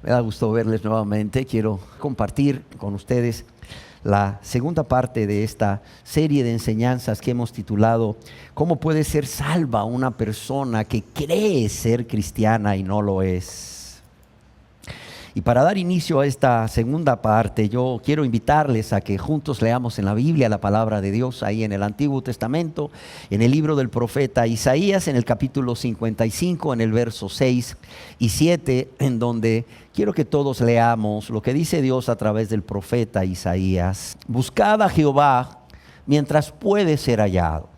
Me da gusto verles nuevamente. Quiero compartir con ustedes la segunda parte de esta serie de enseñanzas que hemos titulado ¿Cómo puede ser salva una persona que cree ser cristiana y no lo es? Y para dar inicio a esta segunda parte, yo quiero invitarles a que juntos leamos en la Biblia la palabra de Dios, ahí en el Antiguo Testamento, en el libro del profeta Isaías, en el capítulo 55, en el verso 6 y 7, en donde quiero que todos leamos lo que dice Dios a través del profeta Isaías. Buscad a Jehová mientras puede ser hallado.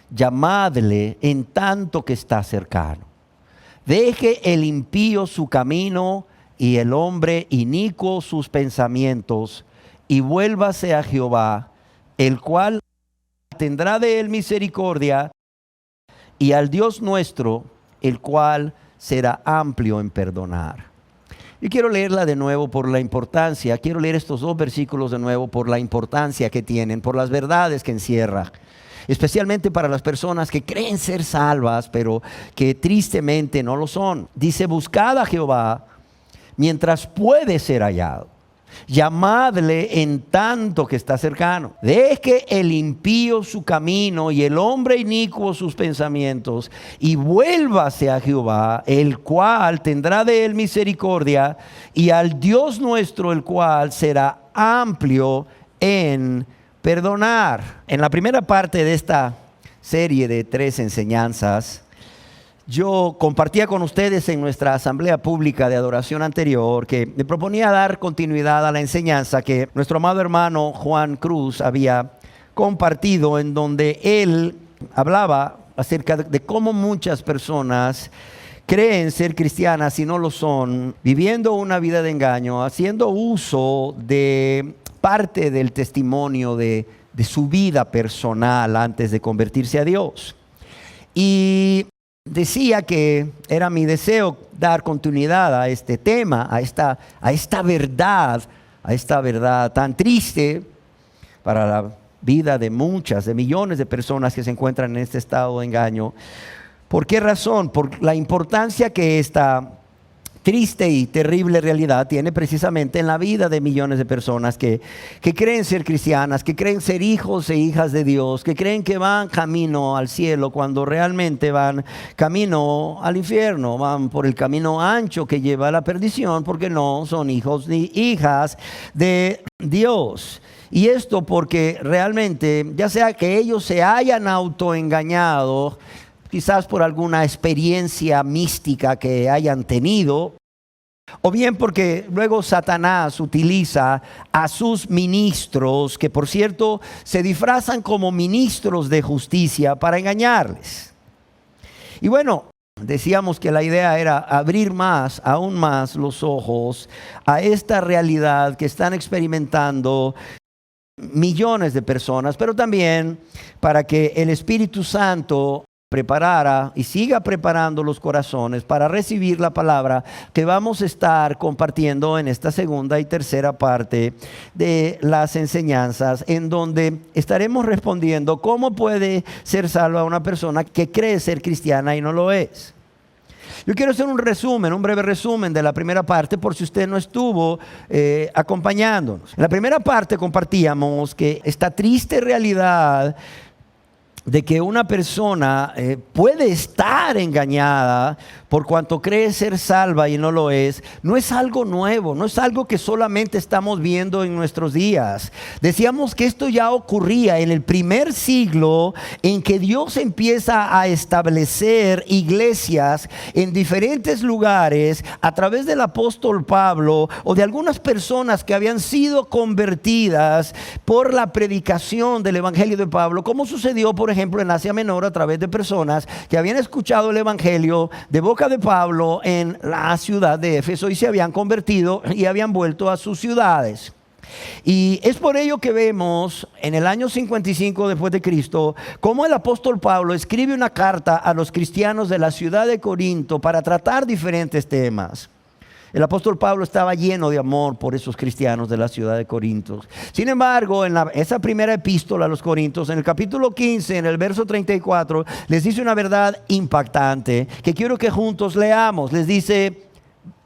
Llamadle en tanto que está cercano. Deje el impío su camino y el hombre inicuo sus pensamientos, y vuélvase a Jehová, el cual tendrá de él misericordia, y al Dios nuestro, el cual será amplio en perdonar. Yo quiero leerla de nuevo por la importancia, quiero leer estos dos versículos de nuevo por la importancia que tienen, por las verdades que encierra. Especialmente para las personas que creen ser salvas, pero que tristemente no lo son. Dice, buscad a Jehová mientras puede ser hallado. Llamadle en tanto que está cercano. Deje el impío su camino y el hombre inicuo sus pensamientos, y vuélvase a Jehová, el cual tendrá de él misericordia, y al Dios nuestro, el cual será amplio en perdonar. En la primera parte de esta serie de 3 enseñanzas, yo compartía con ustedes en nuestra asamblea pública de adoración anterior que me proponía dar continuidad a la enseñanza que nuestro amado hermano Juan Cruz había compartido, en donde él hablaba acerca de cómo muchas personas creen ser cristianas y no lo son, viviendo una vida de engaño, haciendo uso de parte del testimonio de su vida personal antes de convertirse a Dios. Y decía que era mi deseo dar continuidad a este tema, a esta verdad tan triste para la vida de muchas, de millones de personas que se encuentran en este estado de engaño. ¿Por qué razón? Por la importancia que esta triste y terrible realidad tiene precisamente en la vida de millones de personas que creen ser cristianas, que creen ser hijos e hijas de Dios, que creen que van camino al cielo cuando realmente van camino al infierno, van por el camino ancho que lleva a la perdición porque no son hijos ni hijas de Dios. Y esto porque realmente, ya sea que ellos se hayan autoengañado, quizás por alguna experiencia mística que hayan tenido, o bien porque luego Satanás utiliza a sus ministros, que por cierto se disfrazan como ministros de justicia, para engañarles. Y bueno, decíamos que la idea era abrir aún más los ojos a esta realidad que están experimentando millones de personas, pero también para que el Espíritu Santo preparara y siga preparando los corazones para recibir la palabra que vamos a estar compartiendo en esta segunda y tercera parte de las enseñanzas, en donde estaremos respondiendo cómo puede ser salva una persona que cree ser cristiana y no lo es. Yo quiero hacer un breve resumen de la primera parte por si usted no estuvo acompañándonos. En la primera parte compartíamos que esta triste realidad de que una persona puede estar engañada por cuanto cree ser salva y no lo es, no es algo nuevo, no es algo que solamente estamos viendo en nuestros días. Decíamos que esto ya ocurría en el primer siglo, en que Dios empieza a establecer iglesias en diferentes lugares a través del apóstol Pablo o de algunas personas que habían sido convertidas por la predicación del evangelio de Pablo, como sucedió por ejemplo en Asia Menor a través de personas que habían escuchado el evangelio de boca de Pablo en la ciudad de Éfeso y se habían convertido y habían vuelto a sus ciudades. Y es por ello que vemos en el año 55 después de Cristo cómo el apóstol Pablo escribe una carta a los cristianos de la ciudad de Corinto para tratar diferentes temas. El apóstol Pablo estaba lleno de amor por esos cristianos de la ciudad de Corinto. Sin embargo, en esa primera epístola a los Corintios, en el capítulo 15, en el verso 34, les dice una verdad impactante que quiero que juntos leamos. Les dice: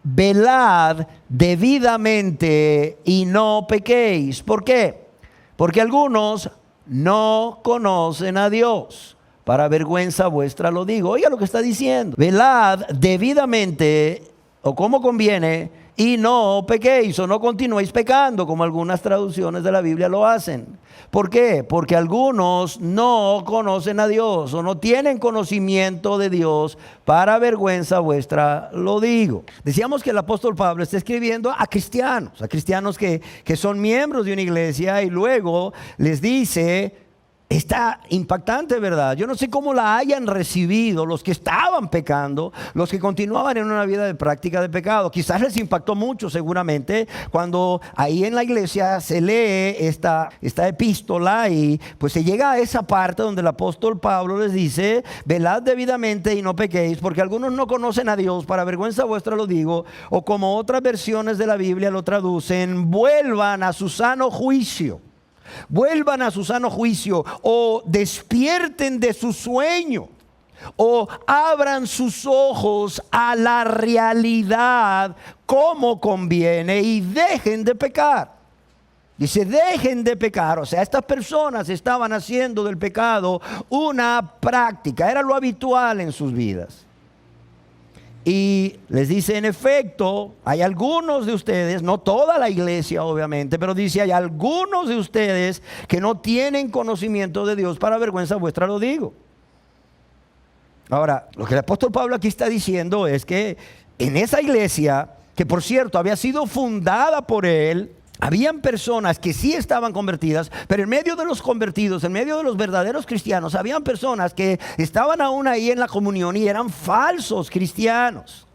velad debidamente y no pequéis. ¿Por qué? Porque algunos no conocen a Dios. Para vergüenza vuestra lo digo. Oiga lo que está diciendo. Velad debidamente o como conviene y no pequéis o no continuéis pecando, como algunas traducciones de la Biblia lo hacen. ¿Por qué? Porque algunos no conocen a Dios o no tienen conocimiento de Dios. Para vergüenza vuestra lo digo. Decíamos que el apóstol Pablo está escribiendo a cristianos que son miembros de una iglesia, y luego les dice: está impactante, ¿verdad? Yo no sé cómo la hayan recibido los que estaban pecando, los que continuaban en una vida de práctica de pecado. Quizás les impactó mucho, seguramente, cuando ahí en la iglesia se lee esta epístola, y pues se llega a esa parte donde el apóstol Pablo les dice: velad debidamente y no pequéis, porque algunos no conocen a Dios, para vergüenza vuestra lo digo. O como otras versiones de la Biblia lo traducen: vuelvan a su sano juicio. Vuelvan a su sano juicio, o despierten de su sueño, o abran sus ojos a la realidad como conviene, y dejen de pecar. Dice: dejen de pecar. O sea, estas personas estaban haciendo del pecado una práctica, era lo habitual en sus vidas. Y les dice: en efecto, hay algunos de ustedes, no toda la iglesia obviamente, pero dice: hay algunos de ustedes que no tienen conocimiento de Dios, para vergüenza vuestra lo digo. Ahora, lo que el apóstol Pablo aquí está diciendo es que en esa iglesia, que por cierto había sido fundada por él, habían personas que sí estaban convertidas, pero en medio de los convertidos, en medio de los verdaderos cristianos, habían personas que estaban aún ahí en la comunión y eran falsos cristianos.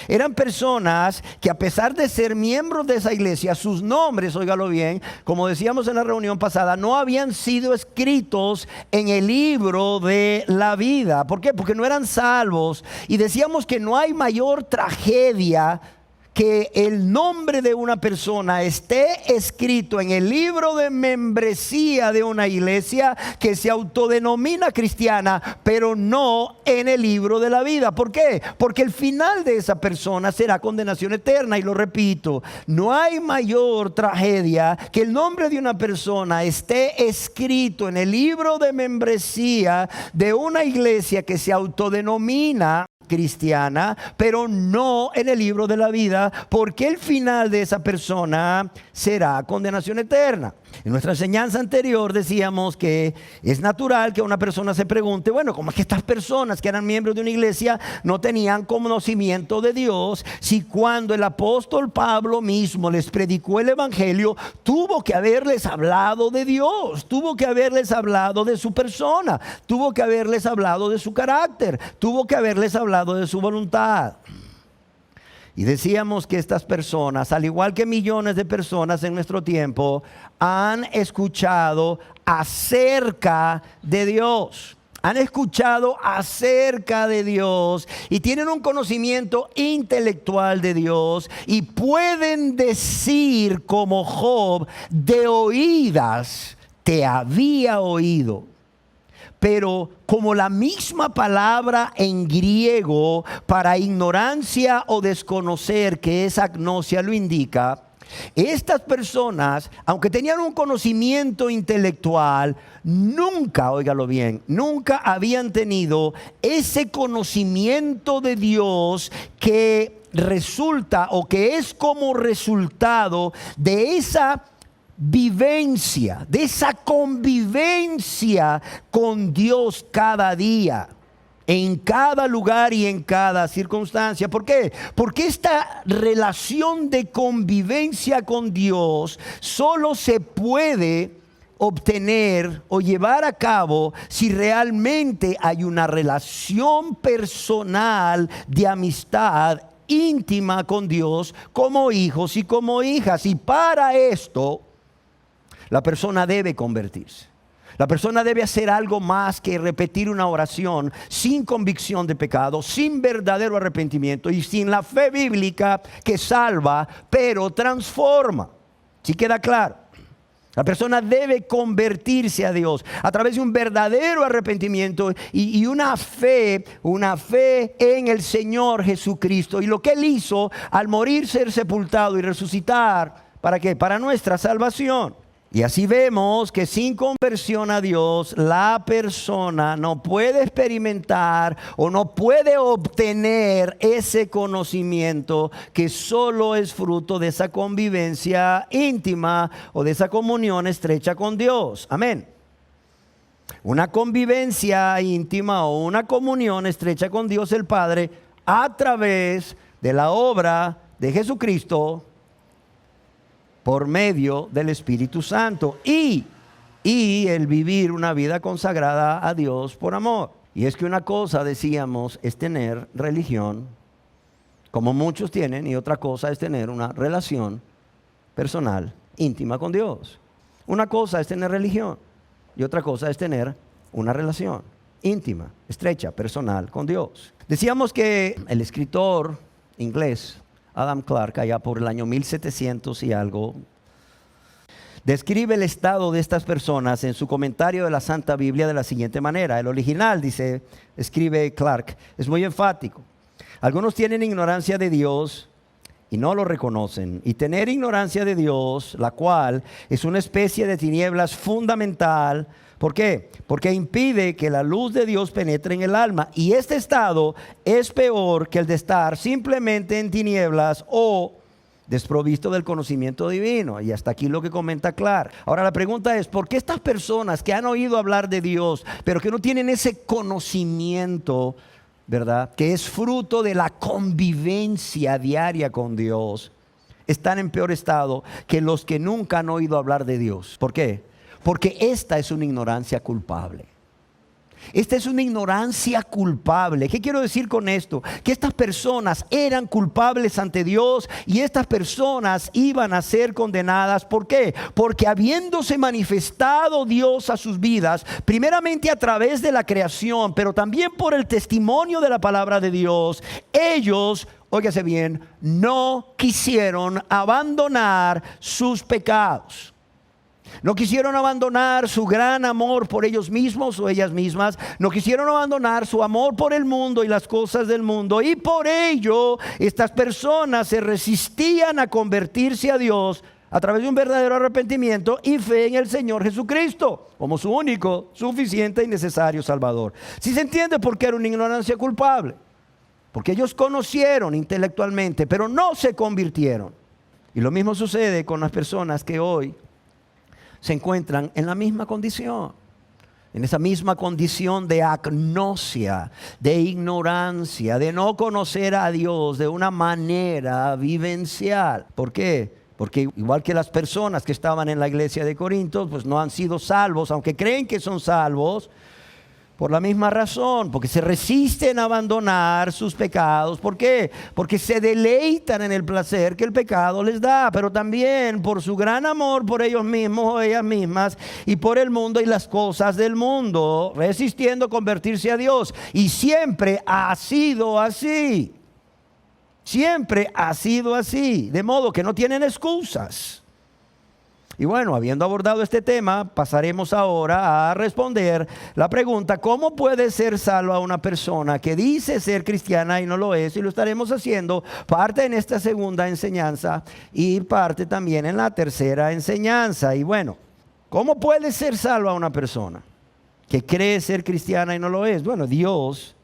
Eran personas que, a pesar de ser miembros de esa iglesia, sus nombres, óigalo bien, como decíamos en la reunión pasada, no habían sido escritos en el libro de la vida. ¿Por qué? Porque no eran salvos. Y decíamos que no hay mayor tragedia que el nombre de una persona esté escrito en el libro de membresía de una iglesia que se autodenomina cristiana, pero no en el libro de la vida. ¿Por qué? Porque el final de esa persona será condenación eterna. Y lo repito, no hay mayor tragedia que el nombre de una persona esté escrito en el libro de membresía de una iglesia que se autodenomina cristiana, pero no en el libro de la vida, porque el final de esa persona será condenación eterna. En nuestra enseñanza anterior decíamos que es natural que una persona se pregunte: bueno, ¿cómo es que estas personas que eran miembros de una iglesia no tenían conocimiento de Dios, si cuando el apóstol Pablo mismo les predicó el evangelio, tuvo que haberles hablado de Dios, tuvo que haberles hablado de su persona, tuvo que haberles hablado de su carácter, tuvo que haberles hablado de su voluntad? Y decíamos que estas personas, al igual que millones de personas en nuestro tiempo, han escuchado acerca de Dios. Han escuchado acerca de Dios y tienen un conocimiento intelectual de Dios, y pueden decir como Job: de oídas te había oído. Pero como la misma palabra en griego para ignorancia o desconocer, que es agnosia, lo indica, estas personas, aunque tenían un conocimiento intelectual, nunca, óigalo bien, nunca habían tenido ese conocimiento de Dios que resulta, o que es como resultado de esa vivencia, de esa convivencia con Dios cada día, en cada lugar y en cada circunstancia. ¿Por qué? Porque esta relación de convivencia con Dios solo se puede obtener o llevar a cabo si realmente hay una relación personal de amistad íntima con Dios, como hijos y como hijas. Y para esto la persona debe convertirse. La persona debe hacer algo más que repetir una oración sin convicción de pecado, sin verdadero arrepentimiento y sin la fe bíblica que salva, pero transforma. ¿Sí queda claro? La persona debe convertirse a Dios a través de un verdadero arrepentimiento y una fe en el Señor Jesucristo. Y lo que Él hizo al morir, ser sepultado y resucitar, ¿para qué? Para nuestra salvación. Y así vemos que sin conversión a Dios, la persona no puede experimentar o no puede obtener ese conocimiento que solo es fruto de esa convivencia íntima o de esa comunión estrecha con Dios. Amén. Una convivencia íntima o una comunión estrecha con Dios el Padre a través de la obra de Jesucristo por medio del Espíritu Santo y el vivir una vida consagrada a Dios por amor. Y es que una cosa, decíamos, es tener religión, como muchos tienen, y otra cosa es tener una relación personal, íntima con Dios. Una cosa es tener religión y otra cosa es tener una relación íntima, estrecha, personal con Dios. Decíamos que el escritor inglés Adam Clarke, allá por el año 1700 y algo, describe el estado de estas personas en su comentario de la Santa Biblia de la siguiente manera. El original, escribe Clarke, es muy enfático. Algunos tienen ignorancia de Dios y no lo reconocen. Y tener ignorancia de Dios, la cual es una especie de tinieblas fundamental. ¿Por qué? Porque impide que la luz de Dios penetre en el alma. Y este estado es peor que el de estar simplemente en tinieblas o desprovisto del conocimiento divino. Y hasta aquí lo que comenta Clarke. Ahora la pregunta es, ¿por qué estas personas que han oído hablar de Dios, pero que no tienen ese conocimiento, ¿verdad?, que es fruto de la convivencia diaria con Dios, están en peor estado que los que nunca han oído hablar de Dios? ¿Por qué? Porque esta es una ignorancia culpable. Esta es una ignorancia culpable. ¿Qué quiero decir con esto? Que estas personas eran culpables ante Dios y estas personas iban a ser condenadas. ¿Por qué? Porque habiéndose manifestado Dios a sus vidas, primeramente a través de la creación, pero también por el testimonio de la palabra de Dios, ellos, óigase bien, no quisieron abandonar sus pecados. No quisieron abandonar su gran amor por ellos mismos o ellas mismas. No quisieron abandonar su amor por el mundo y las cosas del mundo. Y por ello, estas personas se resistían a convertirse a Dios a través de un verdadero arrepentimiento y fe en el Señor Jesucristo como su único, suficiente y necesario Salvador. ¿Sí se entiende por qué era una ignorancia culpable? Porque ellos conocieron intelectualmente, pero no se convirtieron. Y lo mismo sucede con las personas que hoy se encuentran en la misma condición, en esa misma condición de agnosia, de ignorancia, de no conocer a Dios de una manera vivencial. ¿Por qué? Porque igual que las personas que estaban en la iglesia de Corinto, pues no han sido salvos, aunque creen que son salvos, por la misma razón, porque se resisten a abandonar sus pecados. ¿Por qué? Porque se deleitan en el placer que el pecado les da, pero también por su gran amor por ellos mismos o ellas mismas y por el mundo y las cosas del mundo, resistiendo convertirse a Dios. Y siempre ha sido así. Siempre ha sido así, de modo que no tienen excusas. Y bueno, habiendo abordado este tema, pasaremos ahora a responder la pregunta: ¿cómo puede ser salva una persona que dice ser cristiana y no lo es? Y lo estaremos haciendo parte en esta segunda enseñanza y parte también en la tercera enseñanza. Y bueno, ¿cómo puede ser salva una persona que cree ser cristiana y no lo es? Bueno, Dios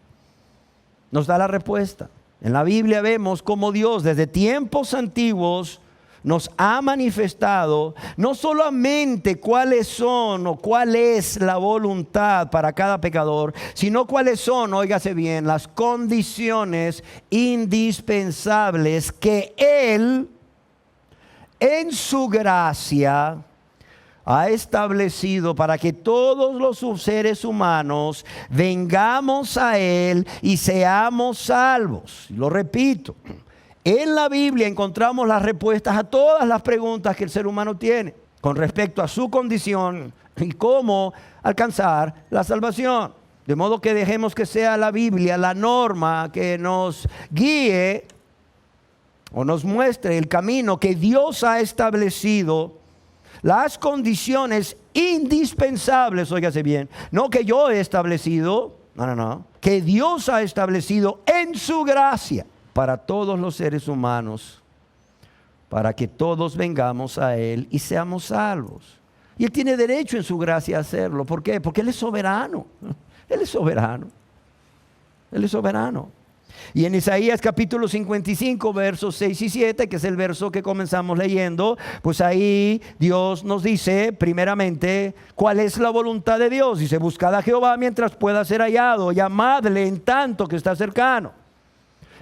nos da la respuesta. En la Biblia vemos cómo Dios desde tiempos antiguos nos ha manifestado no solamente cuáles son o cuál es la voluntad para cada pecador, sino cuáles son, óigase bien, las condiciones indispensables que Él, en su gracia, ha establecido para que todos los seres humanos vengamos a Él y seamos salvos. Lo repito. En la Biblia encontramos las respuestas a todas las preguntas que el ser humano tiene con respecto a su condición y cómo alcanzar la salvación. De modo que dejemos que sea la Biblia la norma que nos guíe o nos muestre el camino que Dios ha establecido las condiciones indispensables, óigase bien, no que yo he establecido, no, que Dios ha establecido en su gracia para todos los seres humanos, para que todos vengamos a Él y seamos salvos. Y Él tiene derecho en su gracia a hacerlo. ¿Por qué? Porque Él es soberano. Él es soberano. Él es soberano. Y en Isaías capítulo 55, versos 6 y 7, que es el verso que comenzamos leyendo, pues ahí Dios nos dice primeramente cuál es la voluntad de Dios. Dice: buscad a Jehová mientras pueda ser hallado, llamadle en tanto que está cercano.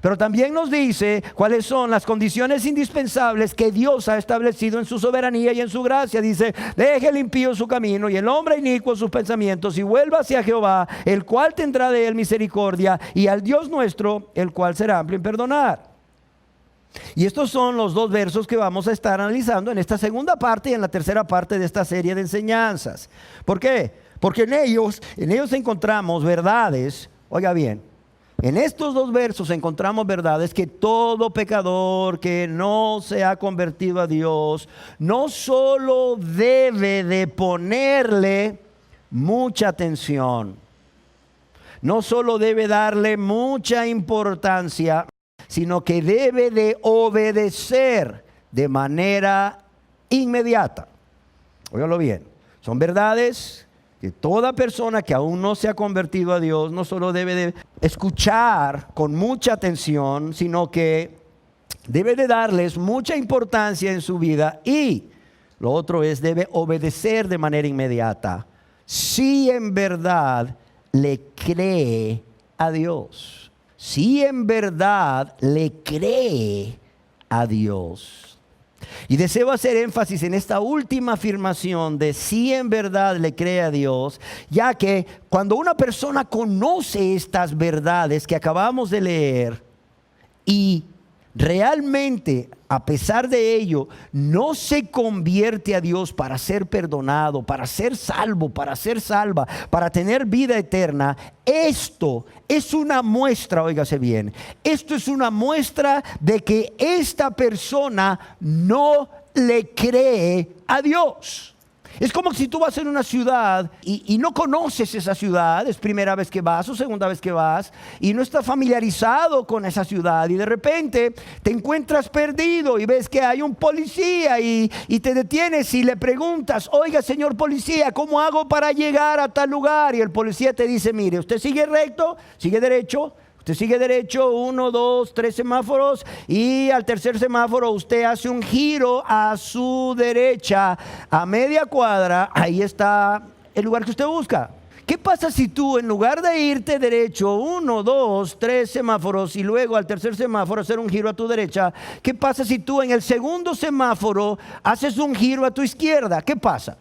Pero también nos dice cuáles son las condiciones indispensables que Dios ha establecido en su soberanía y en su gracia. Dice: deje el impío su camino y el hombre inicuo sus pensamientos, y vuelva hacia Jehová, el cual tendrá de él misericordia, y al Dios nuestro, el cual será amplio en perdonar. Y estos son los dos versos que vamos a estar analizando en esta segunda parte y en la tercera parte de esta serie de enseñanzas. ¿Por qué? Porque en ellos encontramos verdades, oiga bien, en estos dos versos encontramos verdades que todo pecador que no se ha convertido a Dios no solo debe de ponerle mucha atención, no solo debe darle mucha importancia, sino que debe de obedecer de manera inmediata. Óigalo bien, son verdades que toda persona que aún no se ha convertido a Dios no solo debe de escuchar con mucha atención, sino que debe de darles mucha importancia en su vida, y lo otro es debe obedecer de manera inmediata si en verdad le cree a Dios. Si en verdad le cree a Dios. Y deseo hacer énfasis en esta última afirmación de si en verdad le cree a Dios, ya que cuando una persona conoce estas verdades que acabamos de leer y realmente, a pesar de ello, no se convierte a Dios para ser perdonado, para ser salvo, para ser salva, para tener vida eterna, esto es una muestra, óigase bien, esto es una muestra de que esta persona no le cree a Dios. Es como si tú vas en una ciudad y no conoces esa ciudad, es primera vez que vas o segunda vez que vas, y no estás familiarizado con esa ciudad, y de repente te encuentras perdido y ves que hay un policía y te detienes y le preguntas: oiga, señor policía, ¿cómo hago para llegar a tal lugar? Y el policía te dice: mire, usted sigue recto, sigue derecho. Usted sigue derecho, 1, 2, 3 semáforos, y al tercer semáforo usted hace un giro a su derecha, a media cuadra, ahí está el lugar que usted busca. ¿Qué pasa si tú, en lugar de irte derecho 1, 2, 3 semáforos y luego al tercer semáforo hacer un giro a tu derecha, qué pasa si tú en el segundo semáforo haces un giro a tu izquierda? ¿Qué pasa?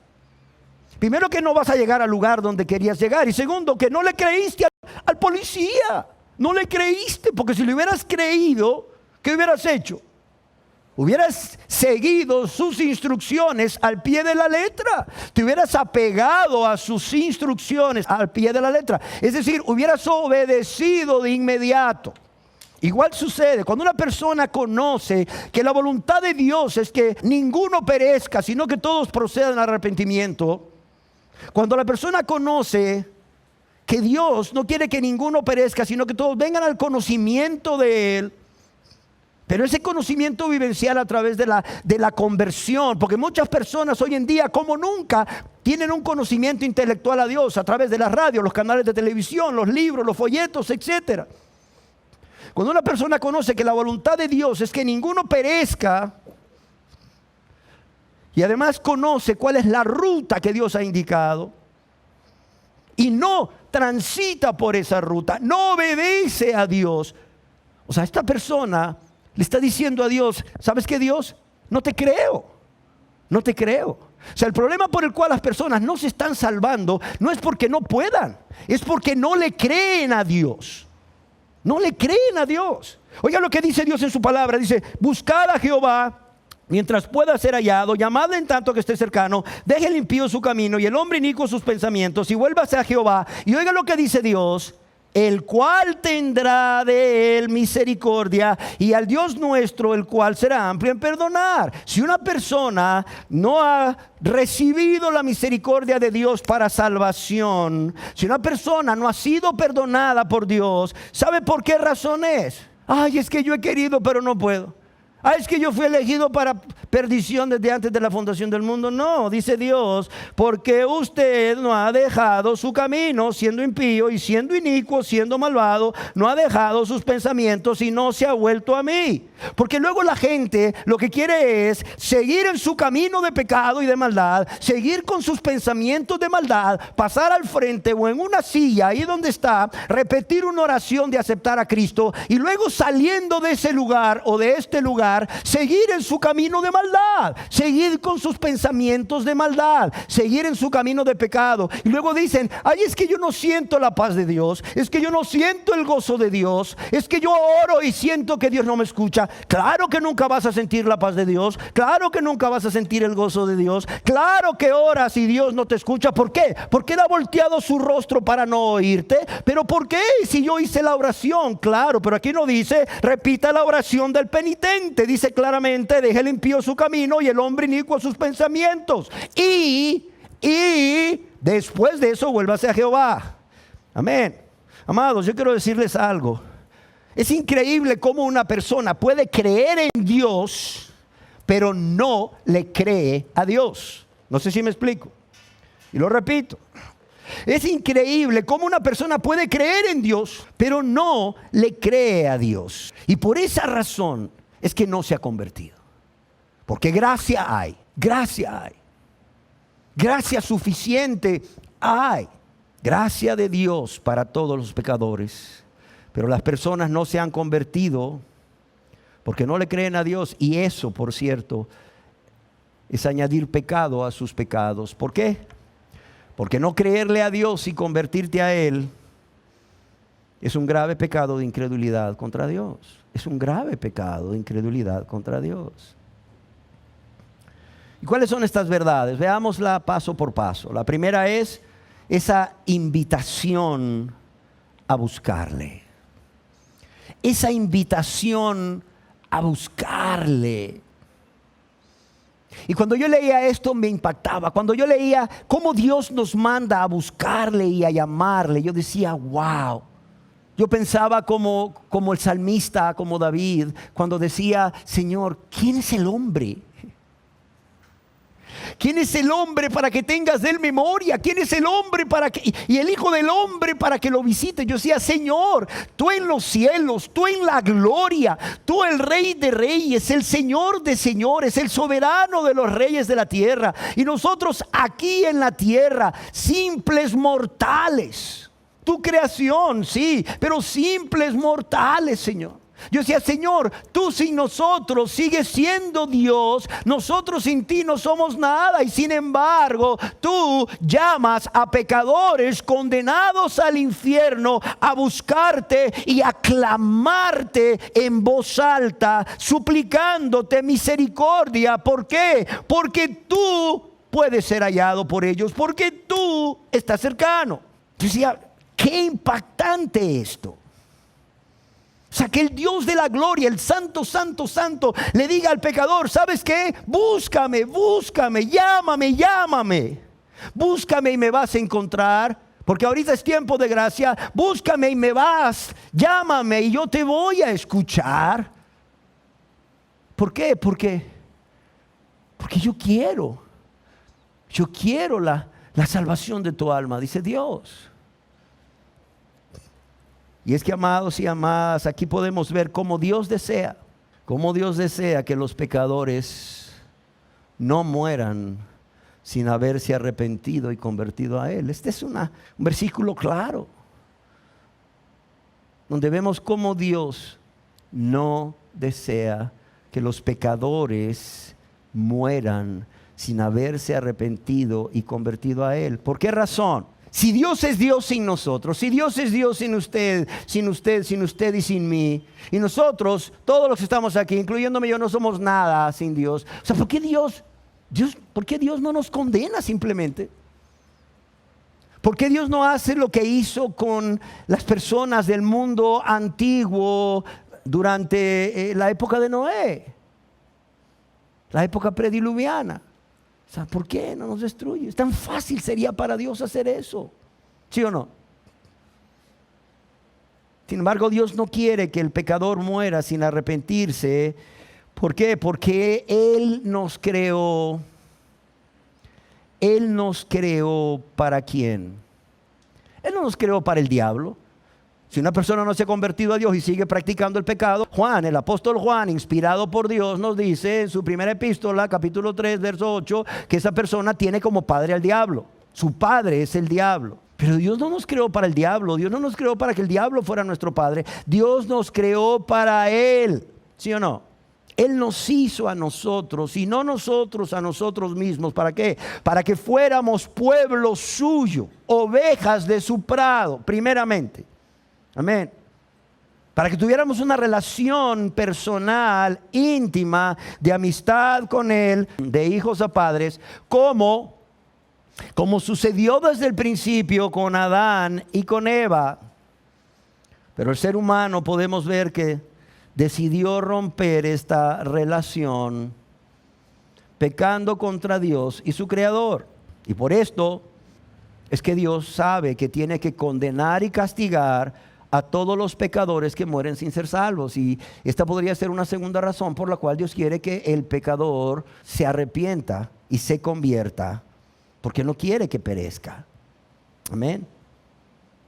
Primero, que no vas a llegar al lugar donde querías llegar, y segundo, que no le creíste al policía. No le creíste, porque si le hubieras creído, ¿qué hubieras hecho? Hubieras seguido sus instrucciones al pie de la letra. Te hubieras apegado a sus instrucciones al pie de la letra. Es decir, hubieras obedecido de inmediato. Igual sucede cuando una persona conoce que la voluntad de Dios es que ninguno perezca, sino que todos procedan al arrepentimiento. Cuando la persona conoce que Dios no quiere que ninguno perezca, sino que todos vengan al conocimiento de Él. Pero ese conocimiento vivencial a través de la conversión, porque muchas personas hoy en día, como nunca, tienen un conocimiento intelectual a Dios a través de la radio, los canales de televisión, los libros, los folletos, etc. Cuando una persona conoce que la voluntad de Dios es que ninguno perezca, y además conoce cuál es la ruta que Dios ha indicado, y no transita por esa ruta, no obedece a Dios. O sea, esta persona le está diciendo a Dios: ¿sabes qué, Dios? No te creo, no te creo. O sea, el problema por el cual las personas no se están salvando no es porque no puedan, es porque no le creen a Dios. No le creen a Dios. Oiga lo que dice Dios en su palabra, dice: buscad a Jehová mientras pueda ser hallado, llamadle en tanto que esté cercano, deje el impío su camino y el hombre inicuo sus pensamientos, y vuélvase a Jehová. Y oiga lo que dice Dios: el cual tendrá de él misericordia, y al Dios nuestro, el cual será amplio en perdonar. Si una persona no ha recibido la misericordia de Dios para salvación, si una persona no ha sido perdonada por Dios, ¿sabe por qué razón es? Ay, es que yo he querido pero no puedo. Ah, es que yo fui elegido para perdición desde antes de la fundación del mundo. No, dice Dios, porque usted no ha dejado su camino siendo impío y siendo inicuo, siendo malvado, no ha dejado sus pensamientos y no se ha vuelto a mí. Porque luego la gente lo que quiere es seguir en su camino de pecado y de maldad, seguir con sus pensamientos de maldad, pasar al frente o en una silla ahí donde está, repetir una oración de aceptar a Cristo y luego saliendo de ese lugar o de este lugar, seguir en su camino de maldad, seguir con sus pensamientos de maldad, seguir en su camino de pecado. Y luego dicen, ay, es que yo no siento la paz de Dios, es que yo no siento el gozo de Dios, es que yo oro y siento que Dios no me escucha. Claro que nunca vas a sentir la paz de Dios, claro que nunca vas a sentir el gozo de Dios, claro que oras y Dios no te escucha. ¿Por qué? Porque Él ha volteado su rostro para no oírte. ¿Pero por qué? Si yo hice la oración, claro, pero aquí no dice, repita la oración del penitente. Dice claramente, deje el impío su camino y el hombre inicuo sus pensamientos. Y después de eso, vuélvase a Jehová. Amén. Amados, yo quiero decirles algo. Es increíble cómo una persona puede creer en Dios, pero no le cree a Dios. No sé si me explico. Y lo repito. Es increíble cómo una persona puede creer en Dios, pero no le cree a Dios. Y por esa razón es que no se ha convertido. Porque gracia hay, gracia hay. Gracia suficiente hay. Gracia de Dios para todos los pecadores. Pero las personas no se han convertido porque no le creen a Dios. Y eso, por cierto, es añadir pecado a sus pecados. ¿Por qué? Porque no creerle a Dios y convertirte a Él es un grave pecado de incredulidad contra Dios. Es un grave pecado de incredulidad contra Dios. ¿Y cuáles son estas verdades? Veámosla paso por paso. La primera es esa invitación a buscarle. Esa invitación a buscarle. Y cuando yo leía esto me impactaba. Cuando yo leía cómo Dios nos manda a buscarle y a llamarle, yo decía, wow. Yo pensaba como el salmista, como David, cuando decía, Señor, ¿quién es el hombre? ¿Quién es el hombre para que tengas de él memoria? ¿Quién es el hombre y el hijo del hombre para que lo visite? Yo decía, Señor, tú en los cielos, tú en la gloria, tú el Rey de reyes, el Señor de señores, el soberano de los reyes de la tierra. Y nosotros aquí en la tierra, simples mortales. Tu creación, sí, pero simples mortales, Señor. Yo decía, Señor, tú sin nosotros sigues siendo Dios, nosotros sin ti no somos nada. Y sin embargo, tú llamas a pecadores condenados al infierno a buscarte y a clamarte en voz alta, suplicándote misericordia. ¿Por qué? Porque tú puedes ser hallado por ellos, porque tú estás cercano. Yo decía, qué impactante esto. O sea, que el Dios de la gloria, el santo, santo, santo, le diga al pecador, ¿sabes qué? Búscame, búscame, llámame, llámame. Búscame y me vas a encontrar, porque ahorita es tiempo de gracia. Búscame y me vas, llámame y yo te voy a escuchar. ¿Por qué? Porque yo quiero la salvación de tu alma, dice Dios. Y es que, amados y amadas, aquí podemos ver cómo Dios desea que los pecadores no mueran sin haberse arrepentido y convertido a Él. Este es un versículo claro, donde vemos cómo Dios no desea que los pecadores mueran sin haberse arrepentido y convertido a Él. ¿Por qué razón? Si Dios es Dios sin nosotros, si Dios es Dios sin usted y sin mí, y nosotros, todos los que estamos aquí, incluyéndome yo, no somos nada sin Dios. O sea, ¿por qué Dios no nos condena simplemente? ¿Por qué Dios no hace lo que hizo con las personas del mundo antiguo durante la época de Noé? La época prediluviana. O sea, ¿por qué no nos destruye? Es tan fácil sería para Dios hacer eso. ¿Sí o no? Sin embargo, Dios no quiere que el pecador muera sin arrepentirse. ¿Por qué? Porque Él nos creó. Él nos creó ¿para quién? Él no nos creó para el diablo. Si una persona no se ha convertido a Dios y sigue practicando el pecado, Juan, el apóstol Juan, inspirado por Dios, nos dice en su primera epístola, capítulo 3, verso 8, que esa persona tiene como padre al diablo. Su padre es el diablo. Pero Dios no nos creó para el diablo. Dios no nos creó para que el diablo fuera nuestro padre. Dios nos creó para Él. ¿Sí o no? Él nos hizo a nosotros y no nosotros a nosotros mismos. ¿Para qué? Para que fuéramos pueblo suyo, ovejas de su prado, primeramente. Amén. Para que tuviéramos una relación personal, íntima, de amistad con Él, de hijos a padres, como sucedió desde el principio con Adán y con Eva. Pero el ser humano podemos ver que decidió romper esta relación, pecando contra Dios y su Creador. Y por esto es que Dios sabe que tiene que condenar y castigar a todos los pecadores que mueren sin ser salvos. Y esta podría ser una segunda razón por la cual Dios quiere que el pecador se arrepienta y se convierta, porque no quiere que perezca. Amén.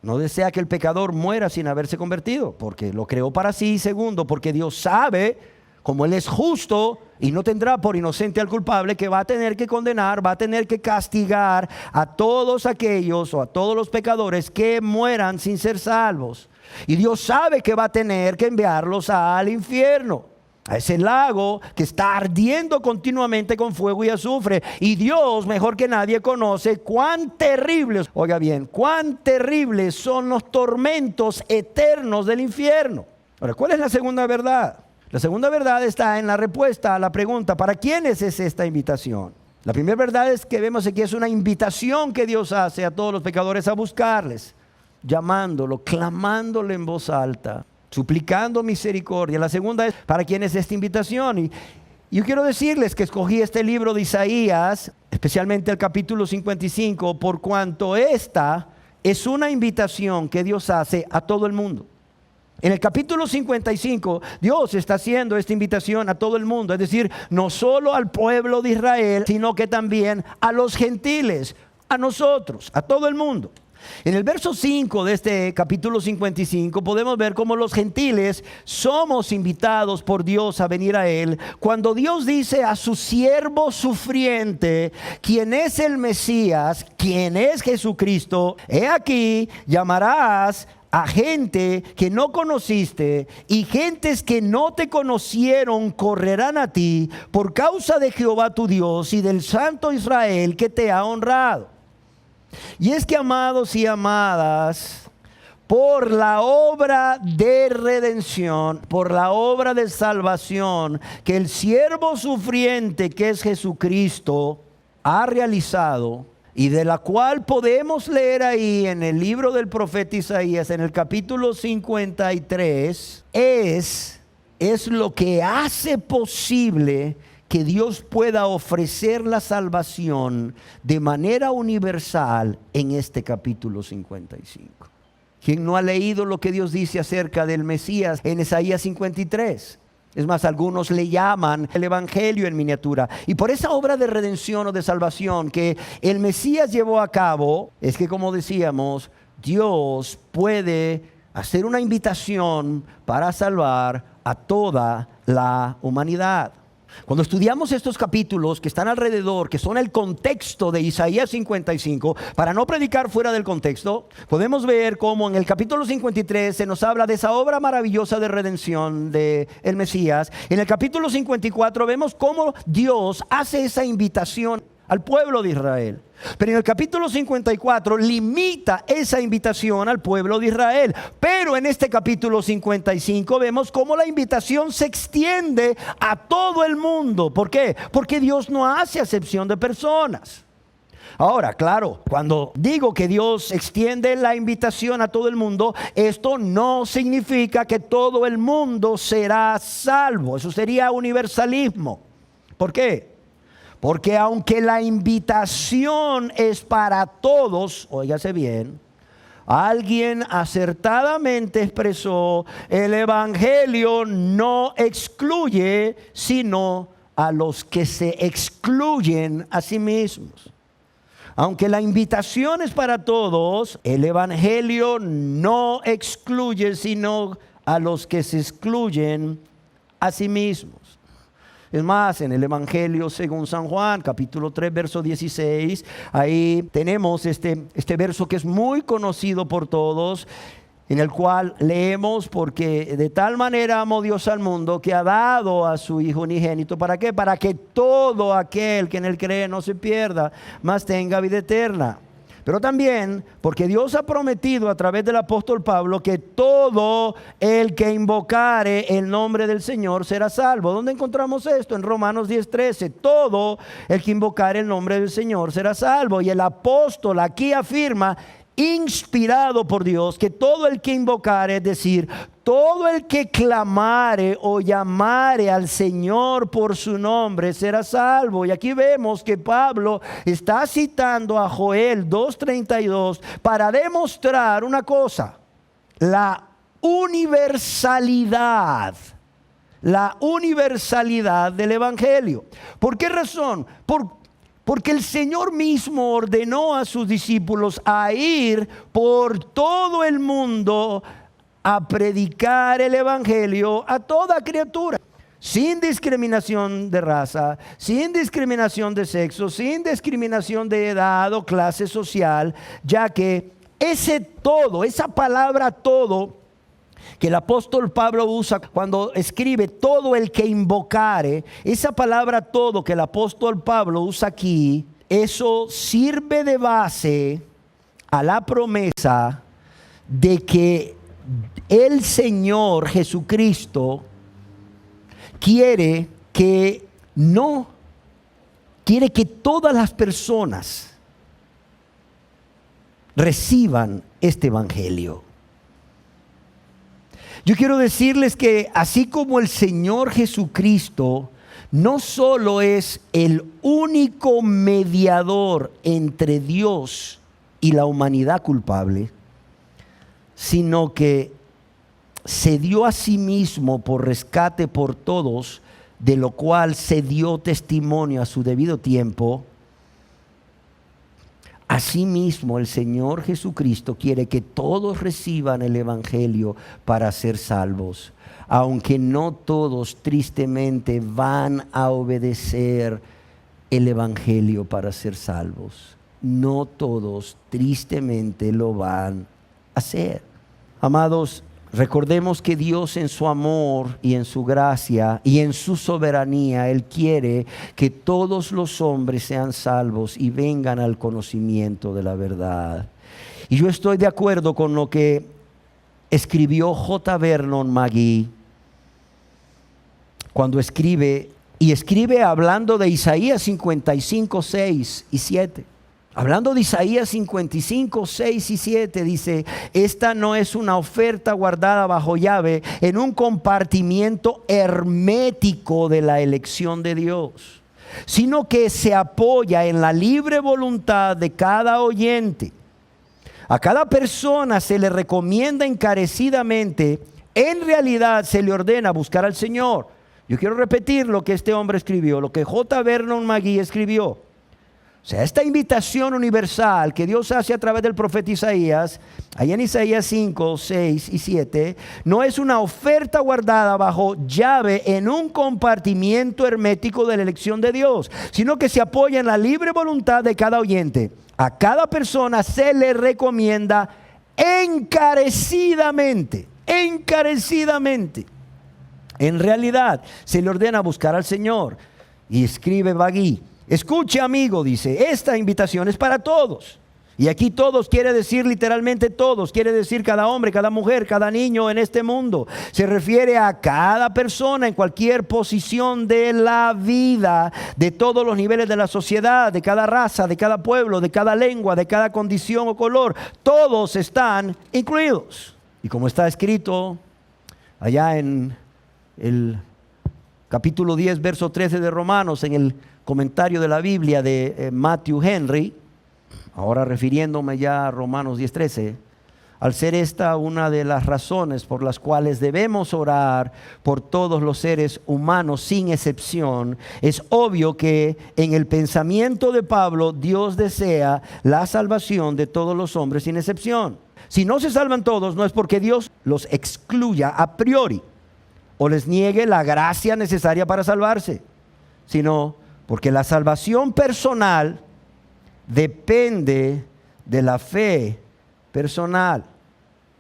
No desea que el pecador muera sin haberse convertido, porque lo creó para sí. Segundo, porque Dios sabe, como Él es justo y no tendrá por inocente al culpable, que va a tener que condenar, va a tener que castigar a todos aquellos o a todos los pecadores que mueran sin ser salvos. Y Dios sabe que va a tener que enviarlos al infierno, a ese lago que está ardiendo continuamente con fuego y azufre. Y Dios, mejor que nadie, conoce cuán terribles, oiga bien, cuán terribles son los tormentos eternos del infierno. Ahora, ¿cuál es la segunda verdad? La segunda verdad está en la respuesta a la pregunta: ¿para quiénes es esta invitación? La primera verdad es que vemos aquí es una invitación que Dios hace a todos los pecadores a buscarles, llamándolo, clamándole en voz alta, suplicando misericordia. La segunda es: ¿para quién es esta invitación? Y yo quiero decirles que escogí este libro de Isaías, especialmente el capítulo 55, por cuanto esta es una invitación que Dios hace a todo el mundo. En el capítulo 55, Dios está haciendo esta invitación a todo el mundo, es decir, no solo al pueblo de Israel, sino que también a los gentiles, a nosotros, a todo el mundo. En el verso 5 de este capítulo 55 podemos ver cómo los gentiles somos invitados por Dios a venir a Él, cuando Dios dice a su siervo sufriente, quien es el Mesías, quien es Jesucristo: he aquí, llamarás a gente que no conociste, y gentes que no te conocieron correrán a ti por causa de Jehová tu Dios y del Santo Israel que te ha honrado. Y es que, amados y amadas, por la obra de redención, por la obra de salvación que el siervo sufriente, que es Jesucristo, ha realizado, y de la cual podemos leer ahí en el libro del profeta Isaías, en el capítulo 53, es lo que hace posible que Dios pueda ofrecer la salvación de manera universal en este capítulo 55. ¿Quién no ha leído lo que Dios dice acerca del Mesías en Isaías 53? Es más, algunos le llaman el Evangelio en miniatura. Y por esa obra de redención o de salvación que el Mesías llevó a cabo, es que, como decíamos, Dios puede hacer una invitación para salvar a toda la humanidad. Cuando estudiamos estos capítulos que están alrededor, que son el contexto de Isaías 55, para no predicar fuera del contexto, podemos ver cómo en el capítulo 53 se nos habla de esa obra maravillosa de redención de el Mesías. En el capítulo 54 vemos cómo Dios hace esa invitación al pueblo de Israel. Pero en el capítulo 54 limita esa invitación al pueblo de Israel. Pero en este capítulo 55 vemos cómo la invitación se extiende a todo el mundo. ¿Por qué? Porque Dios no hace acepción de personas. Ahora, claro, cuando digo que Dios extiende la invitación a todo el mundo, esto no significa que todo el mundo será salvo. Eso sería universalismo. ¿Por qué? Porque aunque la invitación es para todos, óigase bien, alguien acertadamente expresó, el evangelio no excluye, sino a los que se excluyen a sí mismos. Aunque la invitación es para todos, el evangelio no excluye, sino a los que se excluyen a sí mismos. Es más, en el Evangelio según San Juan, capítulo 3, verso 16, ahí tenemos este verso que es muy conocido por todos, en el cual leemos, porque de tal manera amó Dios al mundo que ha dado a su Hijo unigénito. ¿Para qué? Para que todo aquel que en él cree no se pierda, mas tenga vida eterna. Pero también porque Dios ha prometido a través del apóstol Pablo que todo el que invocare el nombre del Señor será salvo. ¿Dónde encontramos esto? En Romanos 10:13. Todo el que invocare el nombre del Señor será salvo. Y el apóstol aquí afirma, inspirado por Dios, que todo el que invocare, es decir, todo el que clamare o llamare al Señor por su nombre será salvo. Y aquí vemos que Pablo está citando a Joel 2:32 para demostrar una cosa: la universalidad del evangelio. ¿Por qué razón? Porque el Señor mismo ordenó a sus discípulos a ir por todo el mundo a predicar el evangelio a toda criatura, sin discriminación de raza, sin discriminación de sexo, sin discriminación de edad o clase social, ya que ese todo, esa palabra todo, que el apóstol Pablo usa cuando escribe todo el que invocare, esa palabra todo que el apóstol Pablo usa aquí, eso sirve de base a la promesa de que el Señor Jesucristo quiere que todas las personas reciban este evangelio. Yo quiero decirles que así como el Señor Jesucristo no solo es el único mediador entre Dios y la humanidad culpable, sino que se dio a sí mismo por rescate por todos, de lo cual se dio testimonio a su debido tiempo. Asimismo, el Señor Jesucristo quiere que todos reciban el evangelio para ser salvos, aunque no todos tristemente van a obedecer el evangelio para ser salvos. No todos tristemente lo van a hacer. Amados, recordemos que Dios en su amor y en su gracia y en su soberanía, Él quiere que todos los hombres sean salvos y vengan al conocimiento de la verdad. Y yo estoy de acuerdo con lo que escribió J. Vernon McGee cuando escribe hablando de Isaías 55, 6 y 7. Hablando de Isaías 55, 6 y 7, dice: esta no es una oferta guardada bajo llave en un compartimiento hermético de la elección de Dios, sino que se apoya en la libre voluntad de cada oyente. A cada persona se le recomienda encarecidamente, en realidad se le ordena buscar al Señor. Yo quiero repetir lo que este hombre escribió, lo que J. Vernon McGee escribió. O sea, esta invitación universal que Dios hace a través del profeta Isaías, ahí en Isaías 5, 6 y 7, no es una oferta guardada bajo llave en un compartimiento hermético de la elección de Dios, sino que se apoya en la libre voluntad de cada oyente. A cada persona se le recomienda encarecidamente. En realidad, se le ordena buscar al Señor. Y escribe McGee: escuche, amigo, dice, esta invitación es para todos. Y aquí todos quiere decir literalmente todos, quiere decir cada hombre, cada mujer, cada niño en este mundo. Se refiere a cada persona en cualquier posición de la vida, de todos los niveles de la sociedad, de cada raza, de cada pueblo, de cada lengua, de cada condición o color. Todos están incluidos. Y como está escrito allá en el capítulo 10, verso 13 de Romanos, en el comentario de la Biblia de Matthew Henry, ahora refiriéndome ya a Romanos 10:13, al ser esta una de las razones por las cuales debemos orar por todos los seres humanos sin excepción, es obvio que en el pensamiento de Pablo Dios desea la salvación de todos los hombres sin excepción. Si no se salvan todos, no es porque Dios los excluya a priori o les niegue la gracia necesaria para salvarse, sino porque la salvación personal depende de la fe personal.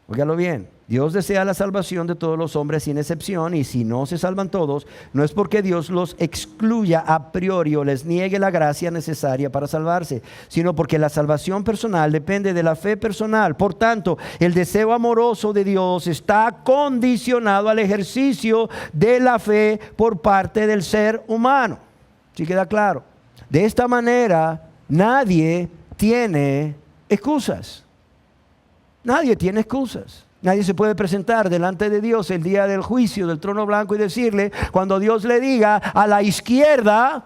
Óigalo bien, Dios desea la salvación de todos los hombres sin excepción, y si no se salvan todos, no es porque Dios los excluya a priori o les niegue la gracia necesaria para salvarse, sino porque la salvación personal depende de la fe personal. Por tanto, el deseo amoroso de Dios está condicionado al ejercicio de la fe por parte del ser humano. ¿Sí queda claro? De esta manera, nadie tiene excusas. Nadie tiene excusas. Nadie se puede presentar delante de Dios el día del juicio del trono blanco y decirle, cuando Dios le diga a la izquierda,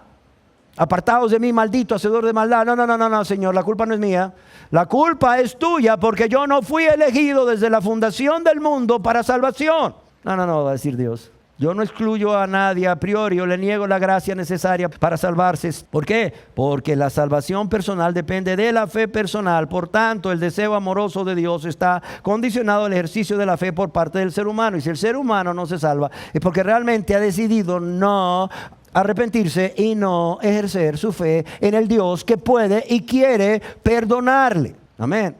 apartaos de mí, maldito, hacedor de maldad. No, Señor, la culpa no es mía. La culpa es tuya porque yo no fui elegido desde la fundación del mundo para salvación. No, va a decir Dios. Yo no excluyo a nadie a priori, o le niego la gracia necesaria para salvarse. ¿Por qué? Porque la salvación personal depende de la fe personal. Por tanto, el deseo amoroso de Dios está condicionado al ejercicio de la fe por parte del ser humano. Y si el ser humano no se salva, es porque realmente ha decidido no arrepentirse y no ejercer su fe en el Dios que puede y quiere perdonarle. Amén.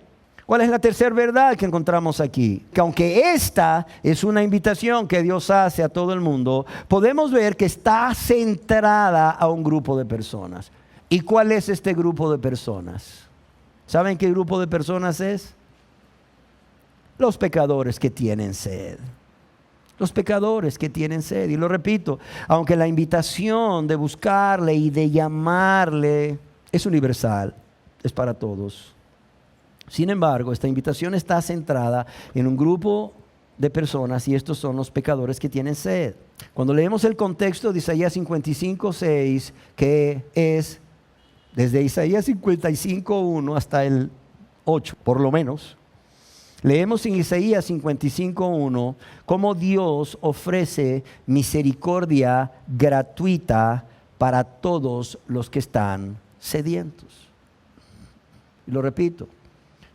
¿Cuál es la tercera verdad que encontramos aquí? Que aunque esta es una invitación que Dios hace a todo el mundo, podemos ver que está centrada a un grupo de personas. ¿Y cuál es este grupo de personas? ¿Saben qué grupo de personas es? Los pecadores que tienen sed. Los pecadores que tienen sed. Y lo repito, aunque la invitación de buscarle y de llamarle es universal, es para todos. Sin embargo, esta invitación está centrada en un grupo de personas, y estos son los pecadores que tienen sed. Cuando leemos el contexto de Isaías 55:6, que es desde Isaías 55:1 hasta el 8, por lo menos, leemos en Isaías 55:1 cómo Dios ofrece misericordia gratuita para todos los que están sedientos. Y lo repito.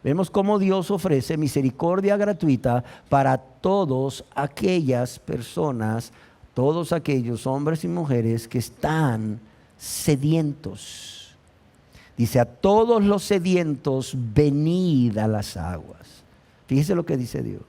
Vemos cómo Dios ofrece misericordia gratuita para todas aquellas personas, todos aquellos hombres y mujeres que están sedientos. Dice, a todos los sedientos, venid a las aguas. Fíjese lo que dice Dios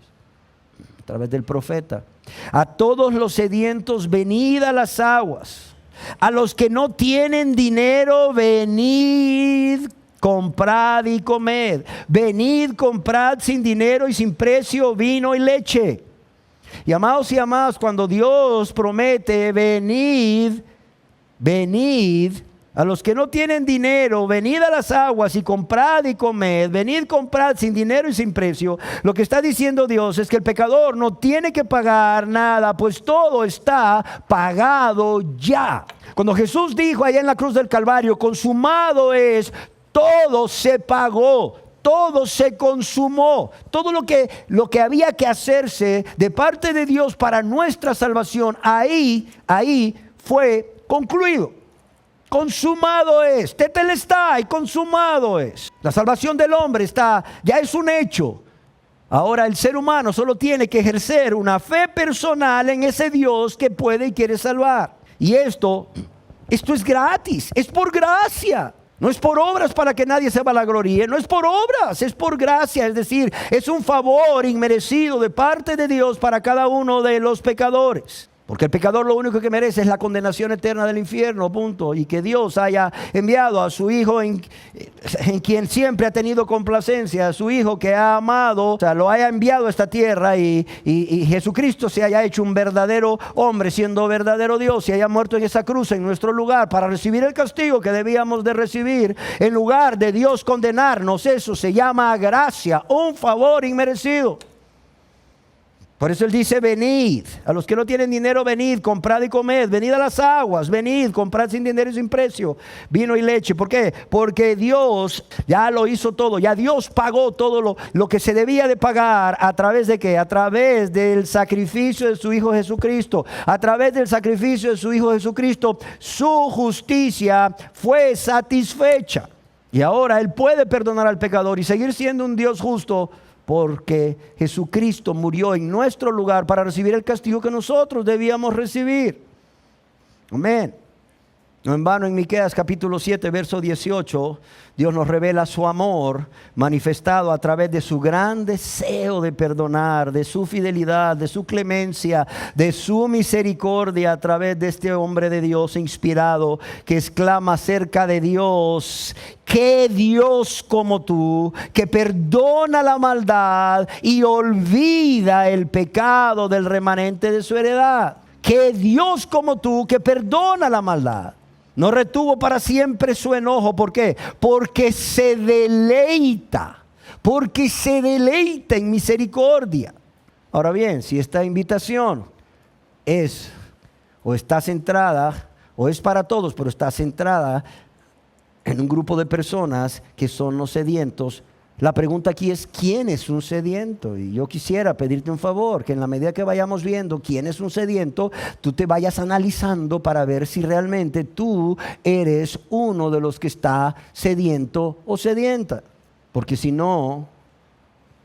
a través del profeta. A todos los sedientos, venid a las aguas. A los que no tienen dinero, venid, comprad y comed. Venid, comprad sin dinero y sin precio vino y leche. Y amados y amadas, cuando Dios promete venid, a los que no tienen dinero, venid a las aguas y comprad y comed. Venid, comprad sin dinero y sin precio. Lo que está diciendo Dios es que el pecador no tiene que pagar nada, pues todo está pagado ya. Cuando Jesús dijo allá en la cruz del Calvario, consumado es, todo se pagó, todo se consumó, todo lo que había que hacerse de parte de Dios para nuestra salvación, ahí fue concluido. Consumado es, tetelestai, consumado es. La salvación del hombre ya es un hecho. Ahora el ser humano solo tiene que ejercer una fe personal en ese Dios que puede y quiere salvar. Y esto es gratis, es por gracia. No es por obras para que nadie se vanagloríe, no es por obras, es por gracia, es decir, es un favor inmerecido de parte de Dios para cada uno de los pecadores. Porque el pecador lo único que merece es la condenación eterna del infierno, punto. Y que Dios haya enviado a su Hijo en quien siempre ha tenido complacencia, a su Hijo que ha amado, o sea, lo haya enviado a esta tierra y Jesucristo se haya hecho un verdadero hombre, siendo verdadero Dios, y haya muerto en esa cruz en nuestro lugar para recibir el castigo que debíamos de recibir, en lugar de Dios condenarnos. Eso se llama gracia, un favor inmerecido. Por eso Él dice: venid, a los que no tienen dinero, venid, comprad y comed, venid a las aguas, venid, comprad sin dinero y sin precio, vino y leche. ¿Por qué? Porque Dios ya lo hizo todo, ya Dios pagó todo lo que se debía de pagar. ¿A través de qué? A través del sacrificio de su Hijo Jesucristo. A través del sacrificio de su Hijo Jesucristo, su justicia fue satisfecha. Y ahora Él puede perdonar al pecador y seguir siendo un Dios justo, porque Jesucristo murió en nuestro lugar para recibir el castigo que nosotros debíamos recibir. Amén. No en vano, en Miqueas capítulo 7, verso 18, Dios nos revela su amor manifestado a través de su gran deseo de perdonar, de su fidelidad, de su clemencia, de su misericordia, a través de este hombre de Dios inspirado que exclama acerca de Dios: ¿qué Dios como tú, que perdona la maldad y olvida el pecado del remanente de su heredad? ¿Qué Dios como tú, que perdona la maldad? No retuvo para siempre su enojo. ¿Por qué? Porque se deleita en misericordia. Ahora bien, si esta invitación es o está centrada, o es para todos, pero está centrada en un grupo de personas que son los sedientos, la pregunta aquí es: ¿quién es un sediento? Y yo quisiera pedirte un favor, que en la medida que vayamos viendo quién es un sediento, tú te vayas analizando para ver si realmente tú eres uno de los que está sediento o sedienta. Porque si no,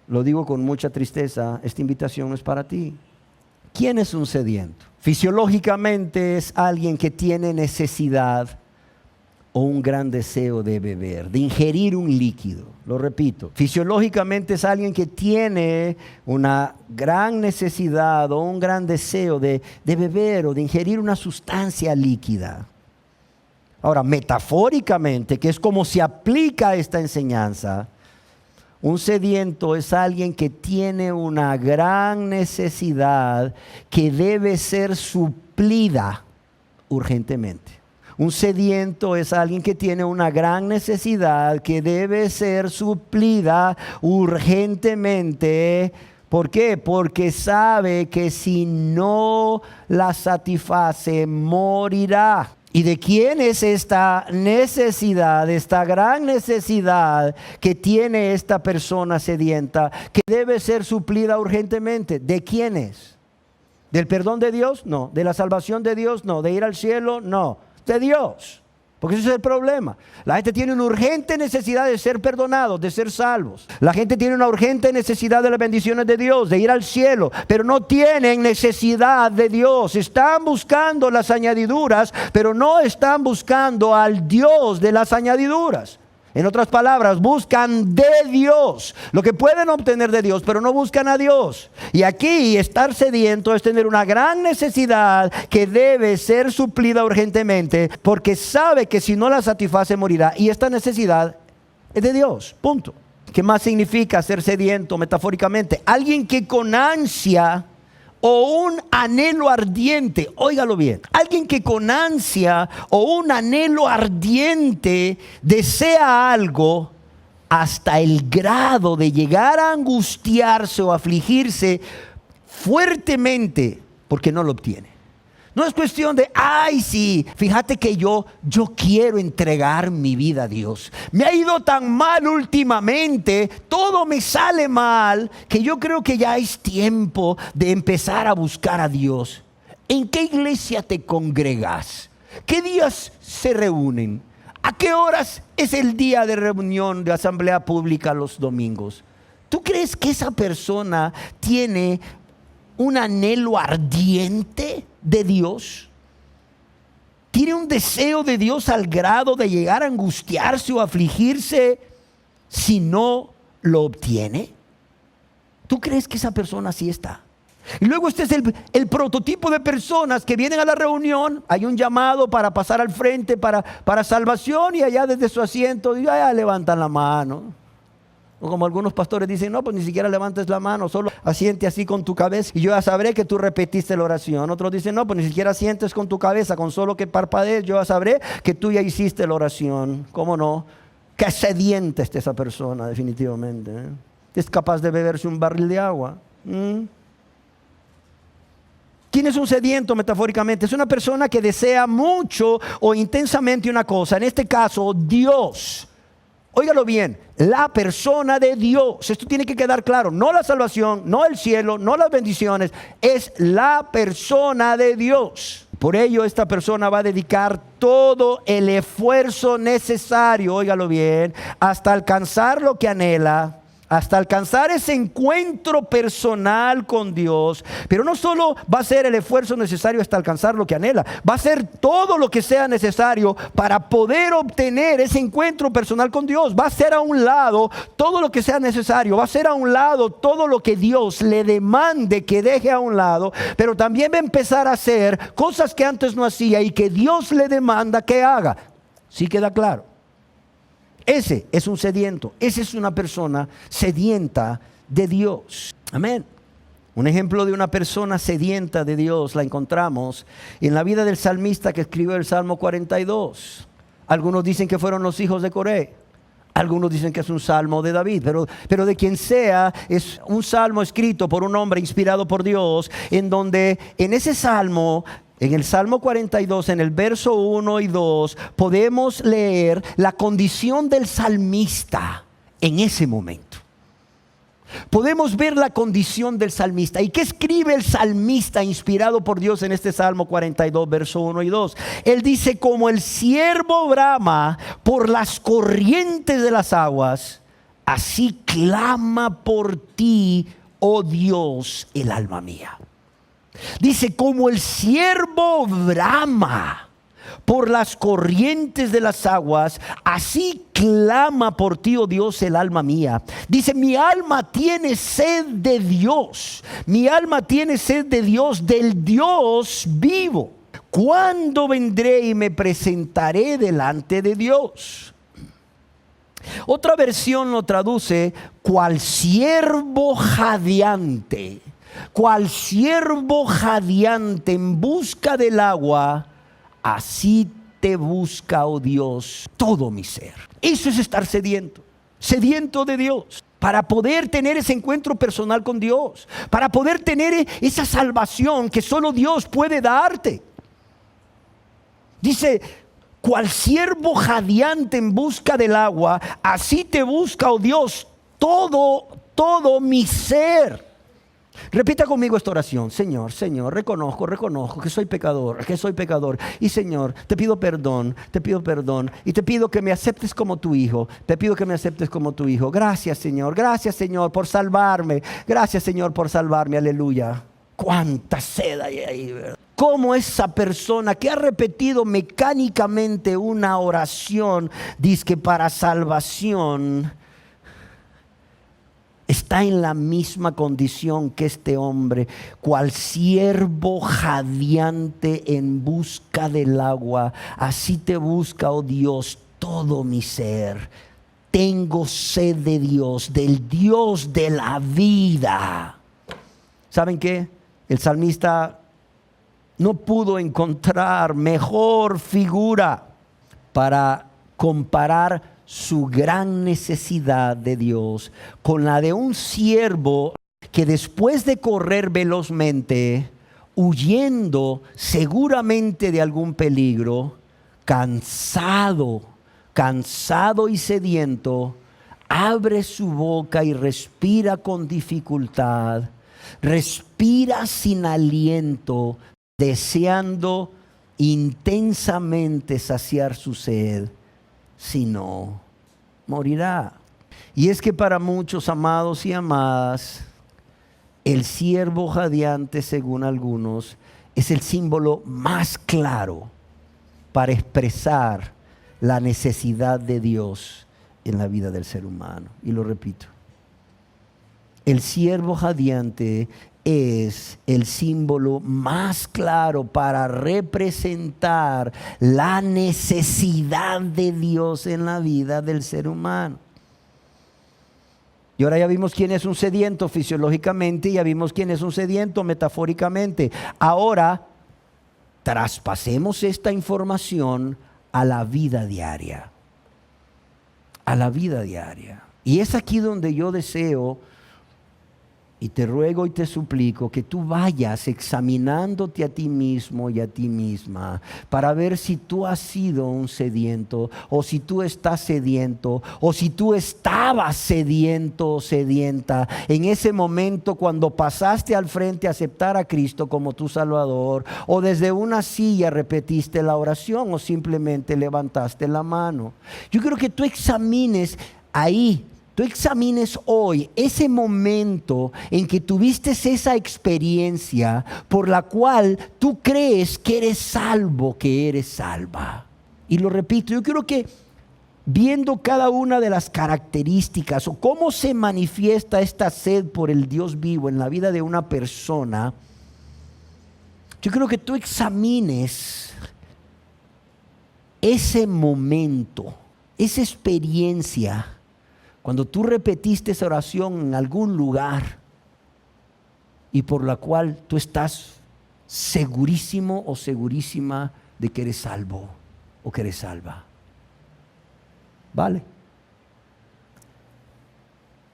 lo digo con mucha tristeza, esta invitación no es para ti. ¿Quién es un sediento? Fisiológicamente es alguien que tiene necesidad o un gran deseo de beber, de ingerir un líquido. Lo repito, fisiológicamente es alguien que tiene una gran necesidad o un gran deseo de beber o de ingerir una sustancia líquida. Ahora, metafóricamente, que es como se aplica esta enseñanza, un sediento es alguien que tiene una gran necesidad que debe ser suplida urgentemente. Un sediento es alguien que tiene una gran necesidad que debe ser suplida urgentemente. ¿Por qué? Porque sabe que si no la satisface, morirá. ¿Y de quién es esta necesidad, esta gran necesidad que tiene esta persona sedienta, que debe ser suplida urgentemente? ¿De quién es? ¿Del perdón de Dios? No. ¿De la salvación de Dios? No. ¿De ir al cielo? No. De Dios. Porque ese es el problema. La gente tiene una urgente necesidad de ser perdonados, de ser salvos. La gente tiene una urgente necesidad de las bendiciones de Dios, de ir al cielo, pero no tienen necesidad de Dios. Están buscando las añadiduras, pero no están buscando al Dios de las añadiduras. En otras palabras, buscan de Dios lo que pueden obtener de Dios, pero no buscan a Dios. Y aquí estar sediento es tener una gran necesidad que debe ser suplida urgentemente, porque sabe que si no la satisface morirá. Y esta necesidad es de Dios, punto. ¿Qué más significa ser sediento metafóricamente? Alguien que con ansia o un anhelo ardiente, óigalo bien, alguien que con ansia o un anhelo ardiente desea algo hasta el grado de llegar a angustiarse o afligirse fuertemente porque no lo obtiene. No es cuestión de: ay, sí, fíjate que yo quiero entregar mi vida a Dios. Me ha ido tan mal últimamente, todo me sale mal, que yo creo que ya es tiempo de empezar a buscar a Dios. ¿En qué iglesia te congregas? ¿Qué días se reúnen? ¿A qué horas es el día de reunión de asamblea pública los domingos? ¿Tú crees que esa persona tiene un anhelo ardiente de Dios? ¿Tiene un deseo de Dios al grado de llegar a angustiarse o afligirse si no lo obtiene? ¿Tú crees que esa persona así está? Y luego este es el prototipo de personas que vienen a la reunión. Hay un llamado para pasar al frente para salvación, y allá desde su asiento ya levantan la mano. O como algunos pastores dicen, no, pues ni siquiera levantes la mano, solo asiente así con tu cabeza y yo ya sabré que tú repetiste la oración. Otros dicen, no, pues ni siquiera asientes con tu cabeza, con solo que parpadees yo ya sabré que tú ya hiciste la oración. ¿Cómo no? Qué sedienta está esa persona, definitivamente, ¿eh? Es capaz de beberse un barril de agua. ¿Quién es un sediento metafóricamente? Es una persona que desea mucho o intensamente una cosa. En este caso, Dios. Óigalo bien, la persona de Dios. Esto tiene que quedar claro. No la salvación, no el cielo, no las bendiciones. Es la persona de Dios. Por ello, esta persona va a dedicar todo el esfuerzo necesario, óigalo bien, hasta alcanzar lo que anhela, hasta alcanzar ese encuentro personal con Dios. Pero no solo va a ser el esfuerzo necesario hasta alcanzar lo que anhela, va a ser todo lo que sea necesario para poder obtener ese encuentro personal con Dios. Va a ser a un lado todo lo que sea necesario, va a ser a un lado todo lo que Dios le demande que deje a un lado, pero también va a empezar a hacer cosas que antes no hacía y que Dios le demanda que haga. ¿Sí queda claro? Ese es un sediento, esa es una persona sedienta de Dios. Amén. Un ejemplo de una persona sedienta de Dios la encontramos en la vida del salmista que escribió el Salmo 42. Algunos dicen que fueron los hijos de Coré. Algunos dicen que es un salmo de David, pero de quien sea, es un salmo escrito por un hombre inspirado por Dios, en donde en ese salmo, en el Salmo 42, en el verso 1 y 2, podemos leer la condición del salmista en ese momento. Podemos ver la condición del salmista. ¿Y qué escribe el salmista inspirado por Dios en este Salmo 42, verso 1 y 2? Él dice, como el ciervo brama por las corrientes de las aguas, así clama por ti, oh Dios, el alma mía. Dice, como el ciervo brama por las corrientes de las aguas, así clama por ti, oh Dios, el alma mía. Dice, mi alma tiene sed de Dios. Mi alma tiene sed de Dios, del Dios vivo. ¿Cuándo vendré y me presentaré delante de Dios? Otra versión lo traduce, cual ciervo jadeante. Cual ciervo jadeante en busca del agua, así te busca, oh Dios, todo mi ser. Eso es estar sediento, sediento de Dios, para poder tener ese encuentro personal con Dios, para poder tener esa salvación que solo Dios puede darte. Dice, cual ciervo jadeante en busca del agua, así te busca, oh Dios, todo mi ser. Repita conmigo esta oración. Señor, Señor, reconozco que soy pecador. Y Señor, te pido perdón. Y te pido que me aceptes como tu hijo. Gracias, Señor, por salvarme. Aleluya. Cuánta sed hay ahí, ¿verdad? Cómo esa persona que ha repetido mecánicamente una oración, dice que para salvación, está en la misma condición que este hombre, cual ciervo jadeante en busca del agua. Así te busca, oh Dios, todo mi ser. Tengo sed de Dios, del Dios de la vida. ¿Saben qué? El salmista no pudo encontrar mejor figura para comparar su gran necesidad de Dios con la de un siervo que después de correr velozmente, huyendo seguramente de algún peligro, cansado y sediento, abre su boca y respira con dificultad, respira sin aliento, deseando intensamente saciar su sed. Si no, morirá. Y es que para muchos, amados y amadas, el siervo jadeante, según algunos, es el símbolo más claro para expresar la necesidad de Dios en la vida del ser humano. Y lo repito, el siervo jadeante es el símbolo más claro para representar la necesidad de Dios en la vida del ser humano. Y ahora ya vimos quién es un sediento fisiológicamente, y ya vimos quién es un sediento metafóricamente. Ahora, traspasemos esta información a la vida diaria. A la vida diaria. Y es aquí donde yo deseo, y te ruego y te suplico, que tú vayas examinándote a ti mismo y a ti misma para ver si tú has sido un sediento, o si tú estás sediento, o si tú estabas sediento o sedienta en ese momento cuando pasaste al frente a aceptar a Cristo como tu Salvador, o desde una silla repetiste la oración, o simplemente levantaste la mano. Yo quiero que tú examines ahí. Tú examines hoy ese momento en que tuviste esa experiencia por la cual tú crees que eres salvo, que eres salva. Y lo repito, yo quiero que viendo cada una de las características o cómo se manifiesta esta sed por el Dios vivo en la vida de una persona, yo quiero que tú examines ese momento, esa experiencia, cuando tú repetiste esa oración en algún lugar y por la cual tú estás segurísimo o segurísima de que eres salvo o que eres salva. ¿Vale?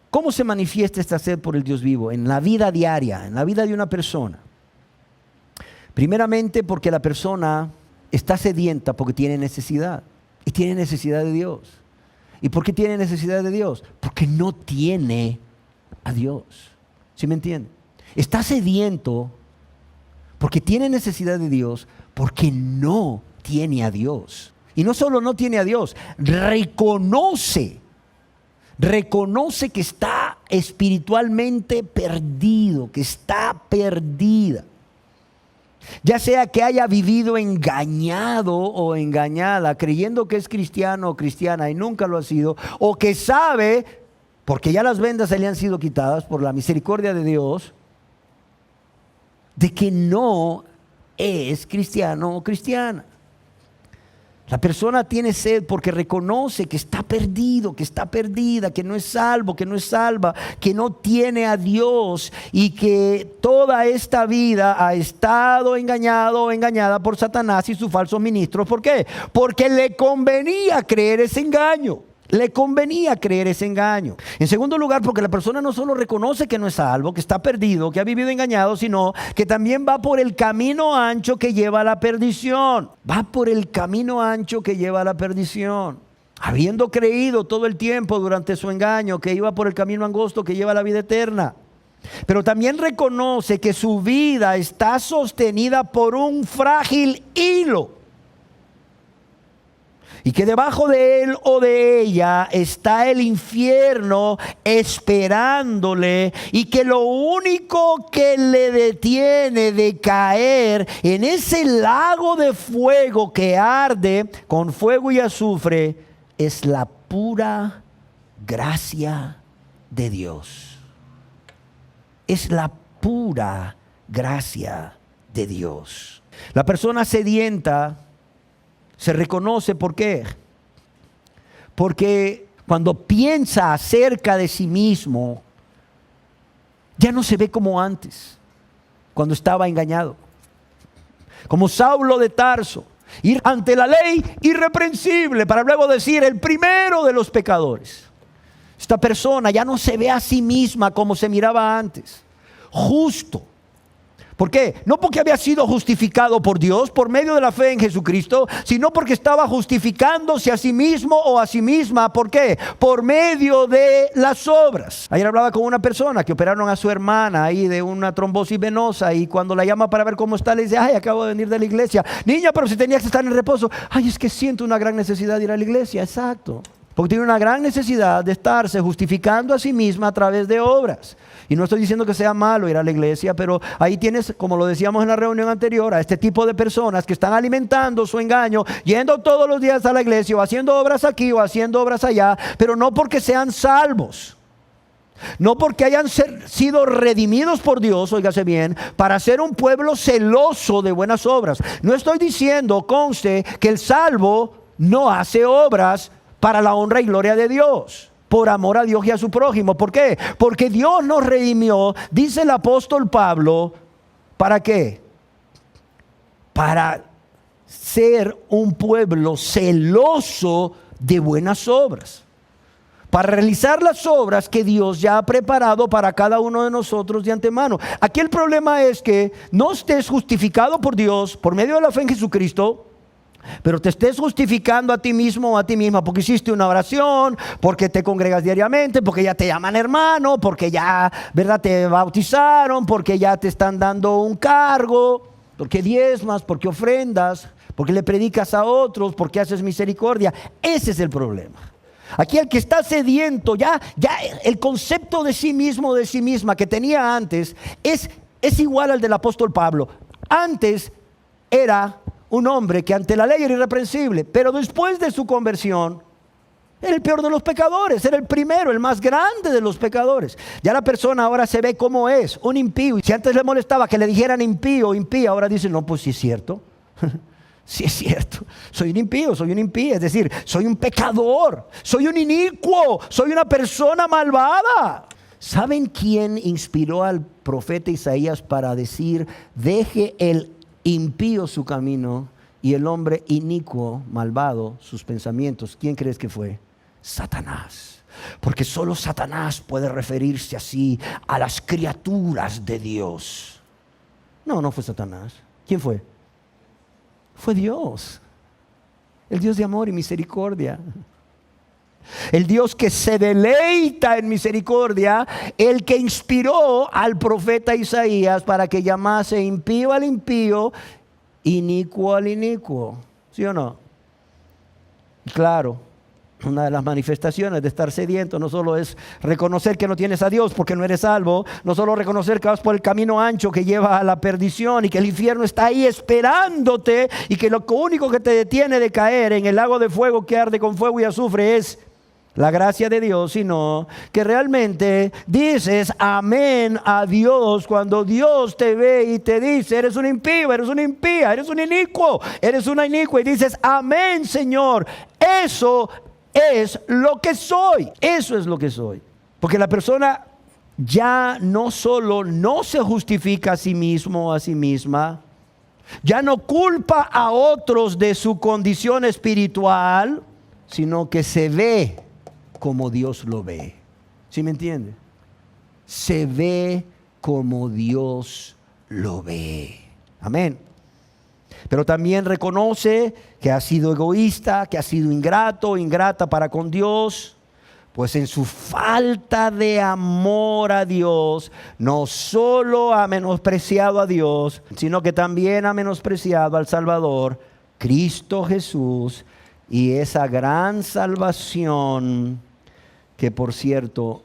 ¿Cómo se manifiesta esta sed por el Dios vivo? En la vida diaria, en la vida de una persona. Primeramente porque la persona está sedienta porque tiene necesidad. Y tiene necesidad de Dios. ¿Y por qué tiene necesidad de Dios? Porque no tiene a Dios. ¿Sí me entienden? Está sediento porque tiene necesidad de Dios, porque no tiene a Dios. Y no solo no tiene a Dios, reconoce que está espiritualmente perdido, que está perdida. Ya sea que haya vivido engañado o engañada, creyendo que es cristiano o cristiana y nunca lo ha sido, o que sabe, porque ya las vendas se le han sido quitadas por la misericordia de Dios, de que no es cristiano o cristiana. La persona tiene sed porque reconoce que está perdido, que está perdida, que no es salvo, que no es salva, que no tiene a Dios y que toda esta vida ha estado engañado o engañada por Satanás y sus falsos ministros. ¿Por qué? Porque le convenía creer ese engaño. Le convenía creer ese engaño. En segundo lugar, porque la persona no solo reconoce que no es salvo, que está perdido, que ha vivido engañado, sino que también va por el camino ancho que lleva a la perdición. Va por el camino ancho que lleva a la perdición. Habiendo creído todo el tiempo durante su engaño que iba por el camino angosto que lleva a la vida eterna. Pero también reconoce que su vida está sostenida por un frágil hilo. Y que debajo de él o de ella está el infierno esperándole, y que lo único que le detiene de caer en ese lago de fuego que arde con fuego y azufre es la pura gracia de Dios. Es la pura gracia de Dios. La persona sedienta se reconoce. ¿Por qué? Porque cuando piensa acerca de sí mismo, ya no se ve como antes, cuando estaba engañado. Como Saulo de Tarso, ir ante la ley irreprensible, para luego decir el primero de los pecadores. Esta persona ya no se ve a sí misma como se miraba antes, justo. ¿Por qué? No porque había sido justificado por Dios por medio de la fe en Jesucristo, sino porque estaba justificándose a sí mismo o a sí misma. ¿Por qué? Por medio de las obras. Ayer hablaba con una persona que operaron a su hermana ahí de una trombosis venosa, y cuando la llama para ver cómo está, le dice: ay, acabo de venir de la iglesia. Niña, pero si tenías que estar en reposo. Ay, es que siento una gran necesidad de ir a la iglesia. Exacto. Porque tiene una gran necesidad de estarse justificando a sí misma a través de obras. Y no estoy diciendo que sea malo ir a la iglesia, pero ahí tienes, como lo decíamos en la reunión anterior, a este tipo de personas que están alimentando su engaño, yendo todos los días a la iglesia, o haciendo obras aquí o haciendo obras allá, pero no porque sean salvos, No porque hayan sido redimidos por Dios, óigase bien, para ser un pueblo celoso de buenas obras. No estoy diciendo, conste, que el salvo no hace obras para la honra y gloria de Dios, por amor a Dios y a su prójimo. ¿Por qué? Porque Dios nos redimió, dice el apóstol Pablo, ¿para qué? Para ser un pueblo celoso de buenas obras, para realizar las obras que Dios ya ha preparado para cada uno de nosotros de antemano. Aquí el problema es que no estés justificado por Dios por medio de la fe en Jesucristo, pero te estés justificando a ti mismo o a ti misma porque hiciste una oración, porque te congregas diariamente, porque ya te llaman hermano, porque ya, ¿verdad?, te bautizaron, porque ya te están dando un cargo, porque diezmas, porque ofrendas, porque le predicas a otros, porque haces misericordia. Ese es el problema. Aquí el que está sediento, ya el concepto de sí mismo, de sí misma que tenía antes es igual al del apóstol Pablo. Antes era un hombre que ante la ley era irreprensible, pero después de su conversión era el peor de los pecadores, era el primero, el más grande de los pecadores. Ya la persona ahora se ve como es, un impío. Y si antes le molestaba que le dijeran impío, impía, ahora dice, no, pues sí es cierto. Sí es cierto, soy un impío, soy un impía, es decir, soy un pecador, soy un inicuo, soy una persona malvada. ¿Saben quién inspiró al profeta Isaías para decir, deje el impío su camino y el hombre inicuo, malvado, sus pensamientos? ¿Quién crees que fue? Satanás. Porque solo Satanás puede referirse así a las criaturas de Dios. No fue Satanás. ¿Quién fue? Fue Dios, el Dios de amor y misericordia, el Dios que se deleita en misericordia, el que inspiró al profeta Isaías para que llamase impío al impío, inicuo al inicuo. ¿Sí o no? Claro. Una de las manifestaciones de estar sediento no solo es reconocer que no tienes a Dios porque no eres salvo, no solo reconocer que vas por el camino ancho que lleva a la perdición y que el infierno está ahí esperándote y que lo único que te detiene de caer en el lago de fuego que arde con fuego y azufre es la gracia de Dios, sino que realmente dices amén a Dios cuando Dios te ve y te dice, eres un impío, eres una impía, eres un inicuo, eres una inicua, y dices amén, Señor. Eso es lo que soy. Eso es lo que soy. Porque la persona ya no solo no se justifica a sí mismo o a sí misma, ya no culpa a otros de su condición espiritual, sino que se ve como Dios lo ve. ¿Sí me entiende? Se ve como Dios lo ve. Amén. Pero también reconoce que ha sido egoísta, que ha sido ingrato, ingrata para con Dios, pues en su falta de amor a Dios, no solo ha menospreciado a Dios, sino que también ha menospreciado al Salvador, Cristo Jesús, y esa gran salvación que, por cierto,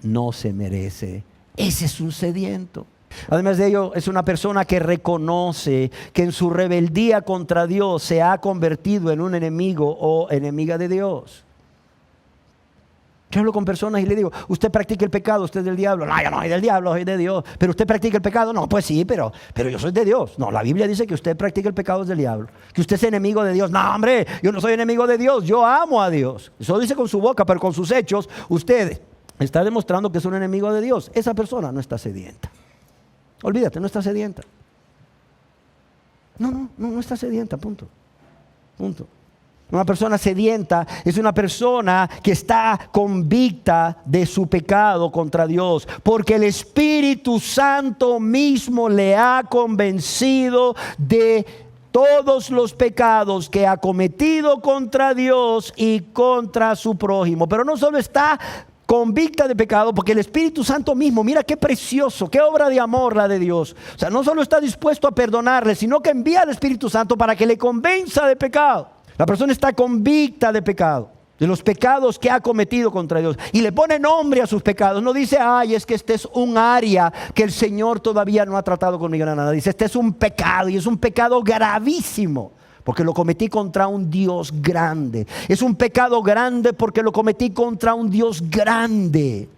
no se merece. Ese es un sediento. Además de ello, es una persona que reconoce que en su rebeldía contra Dios se ha convertido en un enemigo o enemiga de Dios. Yo hablo con personas y le digo, usted practica el pecado, usted es del diablo. No, yo no soy del diablo, soy de Dios. Pero usted practica el pecado. No, pues sí, pero yo soy de Dios. No, la Biblia dice que usted practica el pecado es del diablo, que usted es enemigo de Dios. No, hombre, yo no soy enemigo de Dios, yo amo a Dios. Eso dice con su boca, pero con sus hechos usted está demostrando que es un enemigo de Dios. Esa persona no está sedienta. Olvídate, no está sedienta. No está sedienta, punto. Una persona sedienta es una persona que está convicta de su pecado contra Dios, porque el Espíritu Santo mismo le ha convencido de todos los pecados que ha cometido contra Dios y contra su prójimo. Pero no solo está convicta de pecado, porque el Espíritu Santo mismo, mira qué precioso, qué obra de amor la de Dios. O sea, no solo está dispuesto a perdonarle, sino que envía al Espíritu Santo para que le convenza de pecado. La persona está convicta de pecado, de los pecados que ha cometido contra Dios, y le pone nombre a sus pecados. No dice, ay, es que este es un área que el Señor todavía no ha tratado conmigo, nada. Dice, este es un pecado, y es un pecado gravísimo, porque lo cometí contra un Dios grande. Es un pecado grande porque lo cometí contra un Dios grande.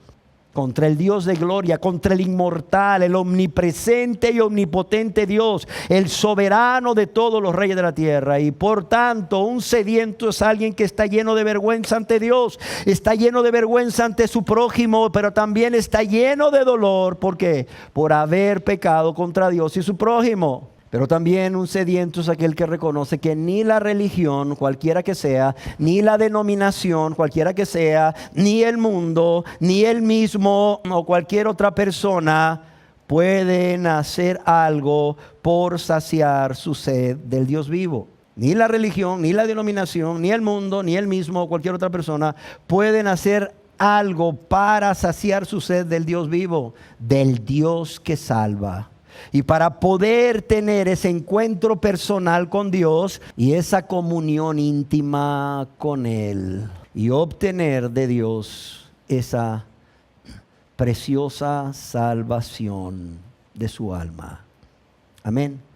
contra el Dios de gloria, contra el inmortal, el omnipresente y omnipotente Dios, el soberano de todos los reyes de la tierra. Y por tanto, un sediento es alguien que está lleno de vergüenza ante Dios, está lleno de vergüenza ante su prójimo, pero también está lleno de dolor. ¿Por qué? Por haber pecado contra Dios y su prójimo. Pero también un sediento es aquel que reconoce que ni la religión, cualquiera que sea, ni la denominación, cualquiera que sea, ni el mundo, ni él mismo o cualquier otra persona pueden hacer algo por saciar su sed del Dios vivo. Ni la religión, ni la denominación, ni el mundo, ni él mismo o cualquier otra persona pueden hacer algo para saciar su sed del Dios vivo, del Dios que salva. Y para poder tener ese encuentro personal con Dios y esa comunión íntima con Él y obtener de Dios esa preciosa salvación de su alma. Amén.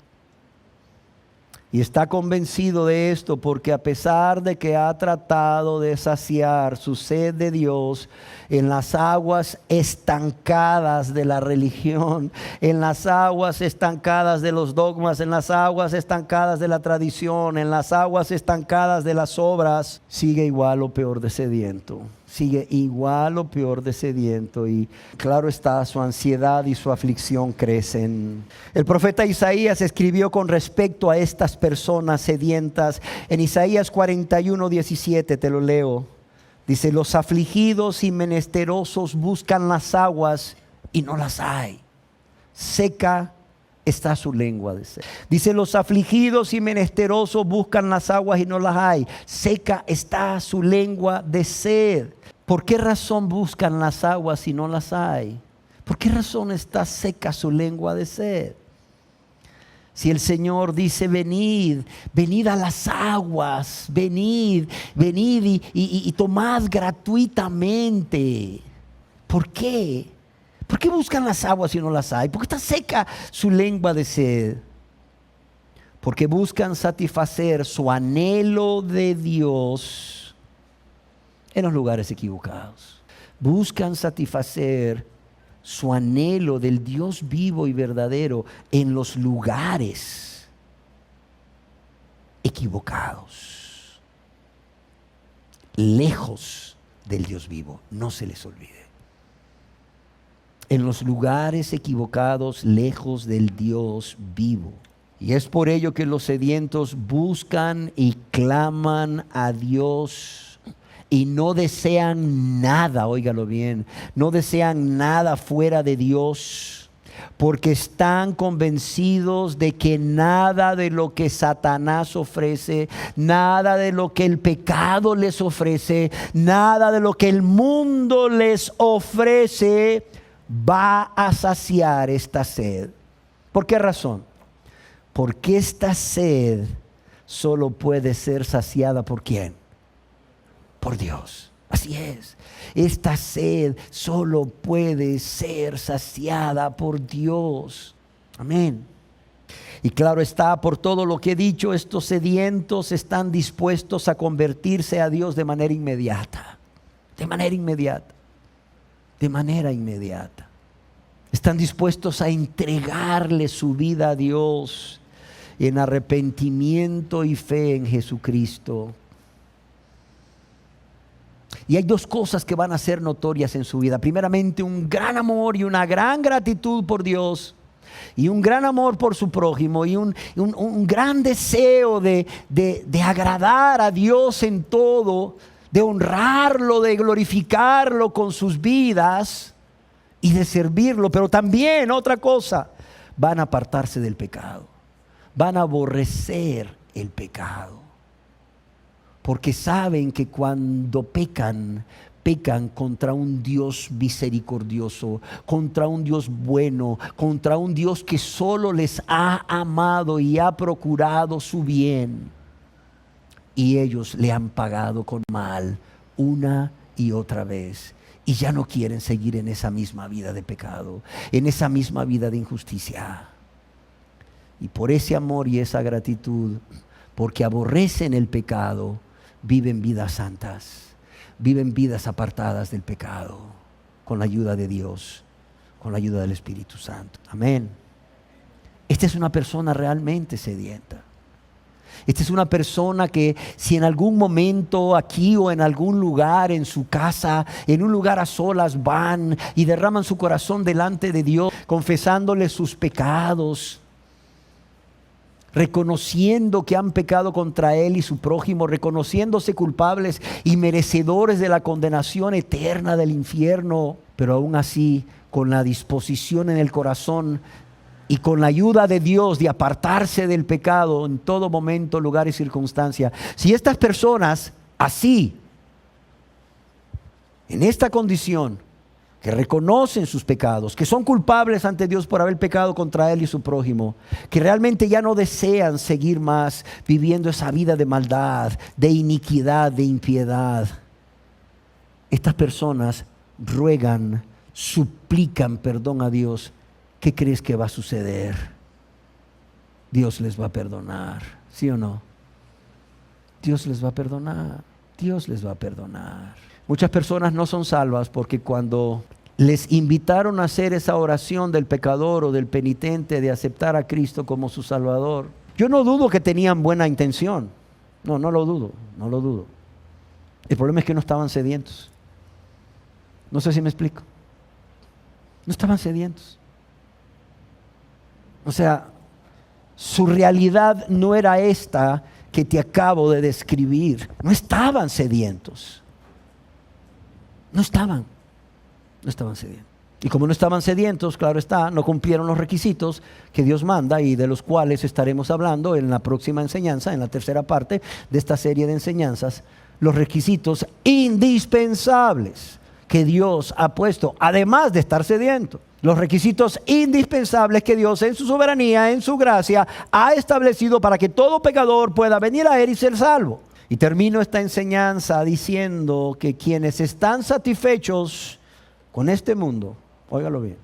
Y está convencido de esto porque a pesar de que ha tratado de saciar su sed de Dios en las aguas estancadas de la religión, en las aguas estancadas de los dogmas, en las aguas estancadas de la tradición, en las aguas estancadas de las obras, sigue igual o peor de sediento. Sigue igual o peor de sediento, y claro está, su ansiedad y su aflicción crecen. El profeta Isaías escribió con respecto a estas personas sedientas en Isaías 41:17, te lo leo. Dice: los afligidos y menesterosos buscan las aguas y no las hay. Seca está su lengua de sed. Dice: los afligidos y menesterosos buscan las aguas y no las hay. Seca está su lengua de sed. ¿Por qué razón buscan las aguas y no las hay? ¿Por qué razón está seca su lengua de sed? Si el Señor dice: venid, venid a las aguas, venid y tomad gratuitamente. ¿Por qué? ¿Por qué buscan las aguas y no las hay? ¿Por qué está seca su lengua de sed? Porque buscan satisfacer su anhelo de Dios en los lugares equivocados. Buscan satisfacer su anhelo del Dios vivo y verdadero en los lugares equivocados, lejos del Dios vivo. No se les olvide. En los lugares equivocados, lejos del Dios vivo. Y es por ello que los sedientos buscan y claman a Dios y no desean nada, óigalo bien, no desean nada fuera de Dios, porque están convencidos de que nada de lo que Satanás ofrece, nada de lo que el pecado les ofrece, nada de lo que el mundo les ofrece va a saciar esta sed. ¿Por qué razón? Porque esta sed solo puede ser saciada ¿por quién? Por Dios. Así es. Esta sed solo puede ser saciada por Dios. Amén. Y claro está, por todo lo que he dicho, estos sedientos están dispuestos a convertirse a Dios de manera inmediata. De manera inmediata. De manera inmediata. Están dispuestos a entregarle su vida a Dios en arrepentimiento y fe en Jesucristo. Y hay dos cosas que van a ser notorias en su vida. Primeramente, un gran amor y una gran gratitud por Dios. Y un gran amor por su prójimo. Y un gran deseo de agradar a Dios en todo. De honrarlo, de glorificarlo con sus vidas. Y de servirlo. Pero también otra cosa. Van a apartarse del pecado. Van a aborrecer el pecado. Porque saben que cuando pecan contra un Dios misericordioso, contra un Dios bueno, contra un Dios que solo les ha amado y ha procurado su bien. Y ellos le han pagado con mal una y otra vez. Y ya no quieren seguir en esa misma vida de pecado, en esa misma vida de injusticia. Y por ese amor y esa gratitud, porque aborrecen el pecado, viven vidas santas, viven vidas apartadas del pecado. con la ayuda de Dios, con la ayuda del Espíritu Santo. Amén. Esta es una persona realmente sedienta. Esta es una persona que si en algún momento aquí o en algún lugar, en su casa, en un lugar a solas van y derraman su corazón delante de Dios, confesándole sus pecados, reconociendo que han pecado contra Él y su prójimo, reconociéndose culpables y merecedores de la condenación eterna del infierno, pero aún así con la disposición en el corazón y con la ayuda de Dios de apartarse del pecado en todo momento, lugar y circunstancia. Si estas personas así, en esta condición, que reconocen sus pecados, que son culpables ante Dios por haber pecado contra Él y su prójimo, que realmente ya no desean seguir más viviendo esa vida de maldad, de iniquidad, de impiedad, estas personas ruegan, suplican perdón a Dios. ¿Qué crees que va a suceder? Dios les va a perdonar, ¿sí o no? Dios les va a perdonar, Dios les va a perdonar. Muchas personas no son salvas porque cuando les invitaron a hacer esa oración del pecador o del penitente de aceptar a Cristo como su Salvador, yo no dudo que tenían buena intención. No lo dudo. El problema es que no estaban sedientos. No sé si me explico. No estaban sedientos. O sea, su realidad no era esta que te acabo de describir. No estaban sedientos. No estaban sedientos. Y como no estaban sedientos, claro está, no cumplieron los requisitos que Dios manda y de los cuales estaremos hablando en la próxima enseñanza, en la tercera parte de esta serie de enseñanzas, los requisitos indispensables que Dios ha puesto, además de estar sediento. Los requisitos indispensables que Dios en su soberanía, en su gracia, ha establecido para que todo pecador pueda venir a Él y ser salvo. Y termino esta enseñanza diciendo que quienes están satisfechos con este mundo, óigalo bien,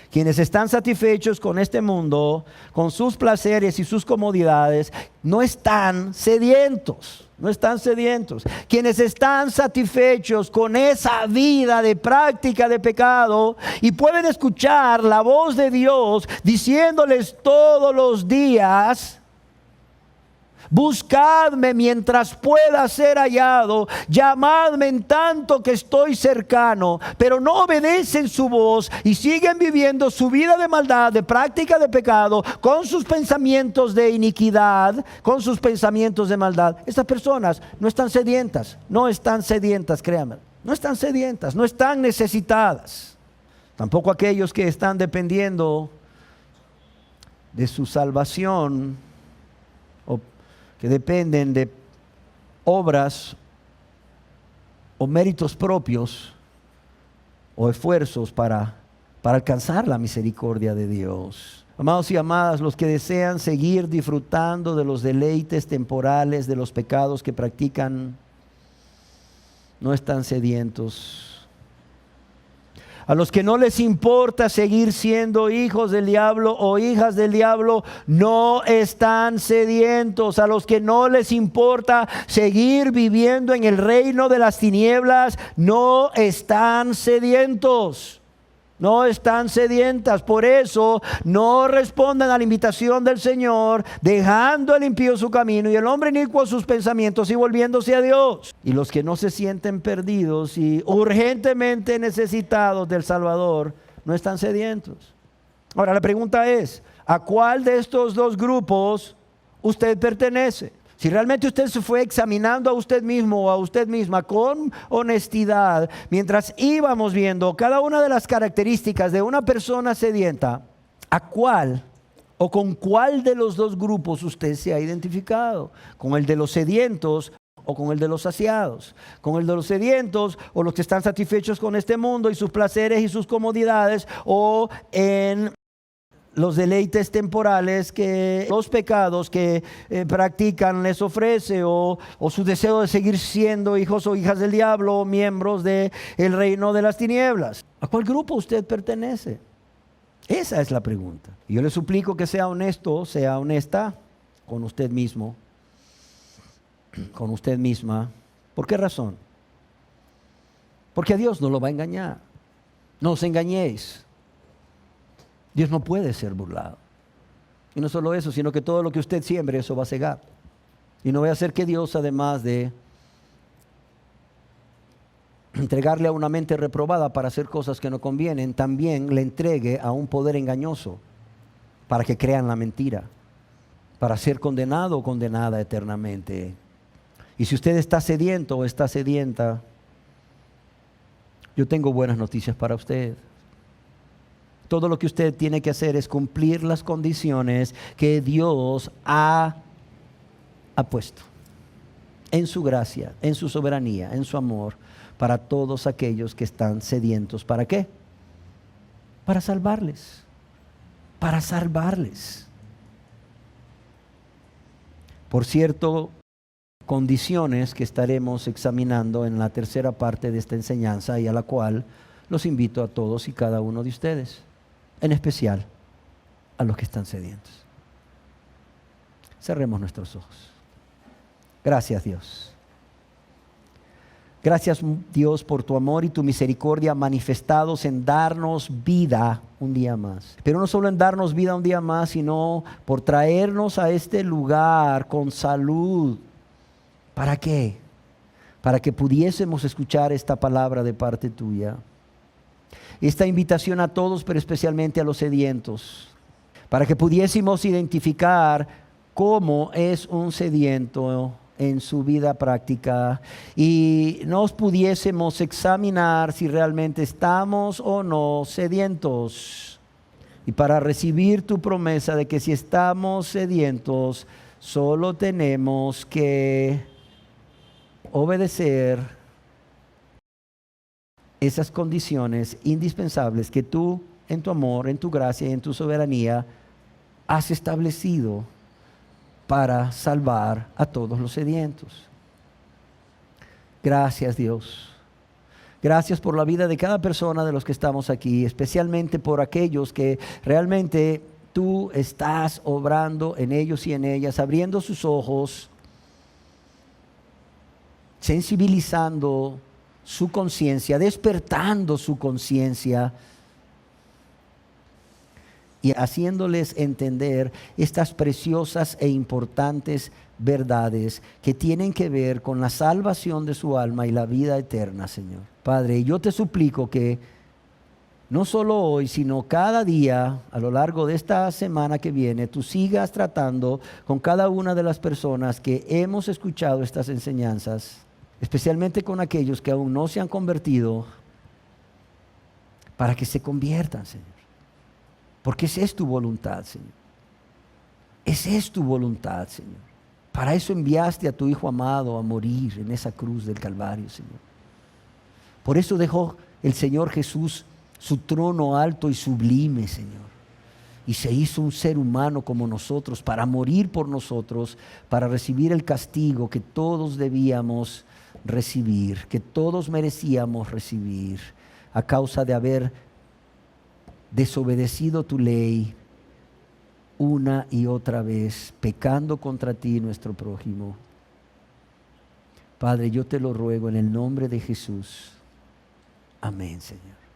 quienes están satisfechos con este mundo, con sus placeres y sus comodidades, no están sedientos. No están sedientos. Quienes están satisfechos con esa vida de práctica de pecado y pueden escuchar la voz de Dios diciéndoles todos los días: buscadme mientras pueda ser hallado, llamadme en tanto que estoy cercano, pero no obedecen su voz y siguen viviendo su vida de maldad, de práctica de pecado, con sus pensamientos de iniquidad, con sus pensamientos de maldad. Estas personas no están sedientas, créanme, no están sedientas, no están necesitadas. Tampoco aquellos que están dependiendo de su salvación o que dependen de obras o méritos propios o esfuerzos para alcanzar la misericordia de Dios. Amados y amadas, los que desean seguir disfrutando de los deleites temporales, de los pecados que practican, no están sedientos. A los que no les importa seguir siendo hijos del diablo o hijas del diablo, no están sedientos. A los que no les importa seguir viviendo en el reino de las tinieblas, no están sedientos. No están sedientas. Por eso no respondan a la invitación del Señor, dejando el impío su camino y el hombre inicuo sus pensamientos y volviéndose a Dios. Y los que no se sienten perdidos y urgentemente necesitados del Salvador, no están sedientos. Ahora la pregunta es: ¿a cuál de estos dos grupos usted pertenece? Si realmente usted se fue examinando a usted mismo o a usted misma con honestidad, mientras íbamos viendo cada una de las características de una persona sedienta, ¿a cuál o con cuál de los dos grupos usted se ha identificado? ¿Con el de los sedientos o con el de los saciados? ¿Con el de los sedientos o los que están satisfechos con este mundo y sus placeres y sus comodidades, o en los deleites temporales que los pecados que practican les ofrece, o su deseo de seguir siendo hijos o hijas del diablo, miembros del reino de las tinieblas? ¿A cuál grupo usted pertenece? Esa es la pregunta. Y yo le suplico que sea honesto, sea honesta con usted mismo, con usted misma. ¿Por qué razón? Porque a Dios no lo va a engañar. No os engañéis. Dios no puede ser burlado. Y no solo eso, sino que todo lo que usted siembre, eso va a cegar. Y no voy a hacer que Dios, además de entregarle a una mente reprobada para hacer cosas que no convienen, también le entregue a un poder engañoso para que crean la mentira, para ser condenado o condenada eternamente. Y si usted está sediento o está sedienta, yo tengo buenas noticias para usted. Todo lo que usted tiene que hacer es cumplir las condiciones que Dios ha puesto en su gracia, en su soberanía, en su amor, para todos aquellos que están sedientos. ¿Para qué? Para salvarles. Para salvarles. Por cierto, condiciones que estaremos examinando en la tercera parte de esta enseñanza y a la cual los invito a todos y cada uno de ustedes, en especial a los que están sedientos. Cerremos nuestros ojos. Gracias, Dios. Gracias, Dios, por tu amor y tu misericordia manifestados en darnos vida un día más. Pero no solo en darnos vida un día más, sino por traernos a este lugar con salud. ¿Para qué? Para que pudiésemos escuchar esta palabra de parte tuya. Esta invitación a todos, pero especialmente a los sedientos. Para que pudiésemos identificar cómo es un sediento en su vida práctica y nos pudiésemos examinar si realmente estamos o no sedientos. Y para recibir tu promesa de que si estamos sedientos, solo tenemos que obedecer esas condiciones indispensables que tú, en tu amor, en tu gracia y en tu soberanía, has establecido para salvar a todos los sedientos. Gracias, Dios. Gracias por la vida de cada persona de los que estamos aquí, especialmente por aquellos que realmente tú estás obrando en ellos y en ellas, abriendo sus ojos, sensibilizando su conciencia, despertando su conciencia y haciéndoles entender estas preciosas e importantes verdades que tienen que ver con la salvación de su alma y la vida eterna, Señor. Padre, yo te suplico que no solo hoy, sino cada día a lo largo de esta semana que viene, tú sigas tratando con cada una de las personas que hemos escuchado estas enseñanzas, especialmente con aquellos que aún no se han convertido, para que se conviertan, Señor. Porque esa es tu voluntad, Señor. Esa es tu voluntad, Señor. Para eso enviaste a tu Hijo amado a morir en esa cruz del Calvario, Señor. Por eso dejó el Señor Jesús su trono alto y sublime, Señor. Y se hizo un ser humano como nosotros para morir por nosotros, para recibir el castigo que todos debíamos recibir, que todos merecíamos recibir a causa de haber desobedecido tu ley una y otra vez, pecando contra ti, nuestro prójimo. Padre, yo te lo ruego en el nombre de Jesús. Amén, Señor.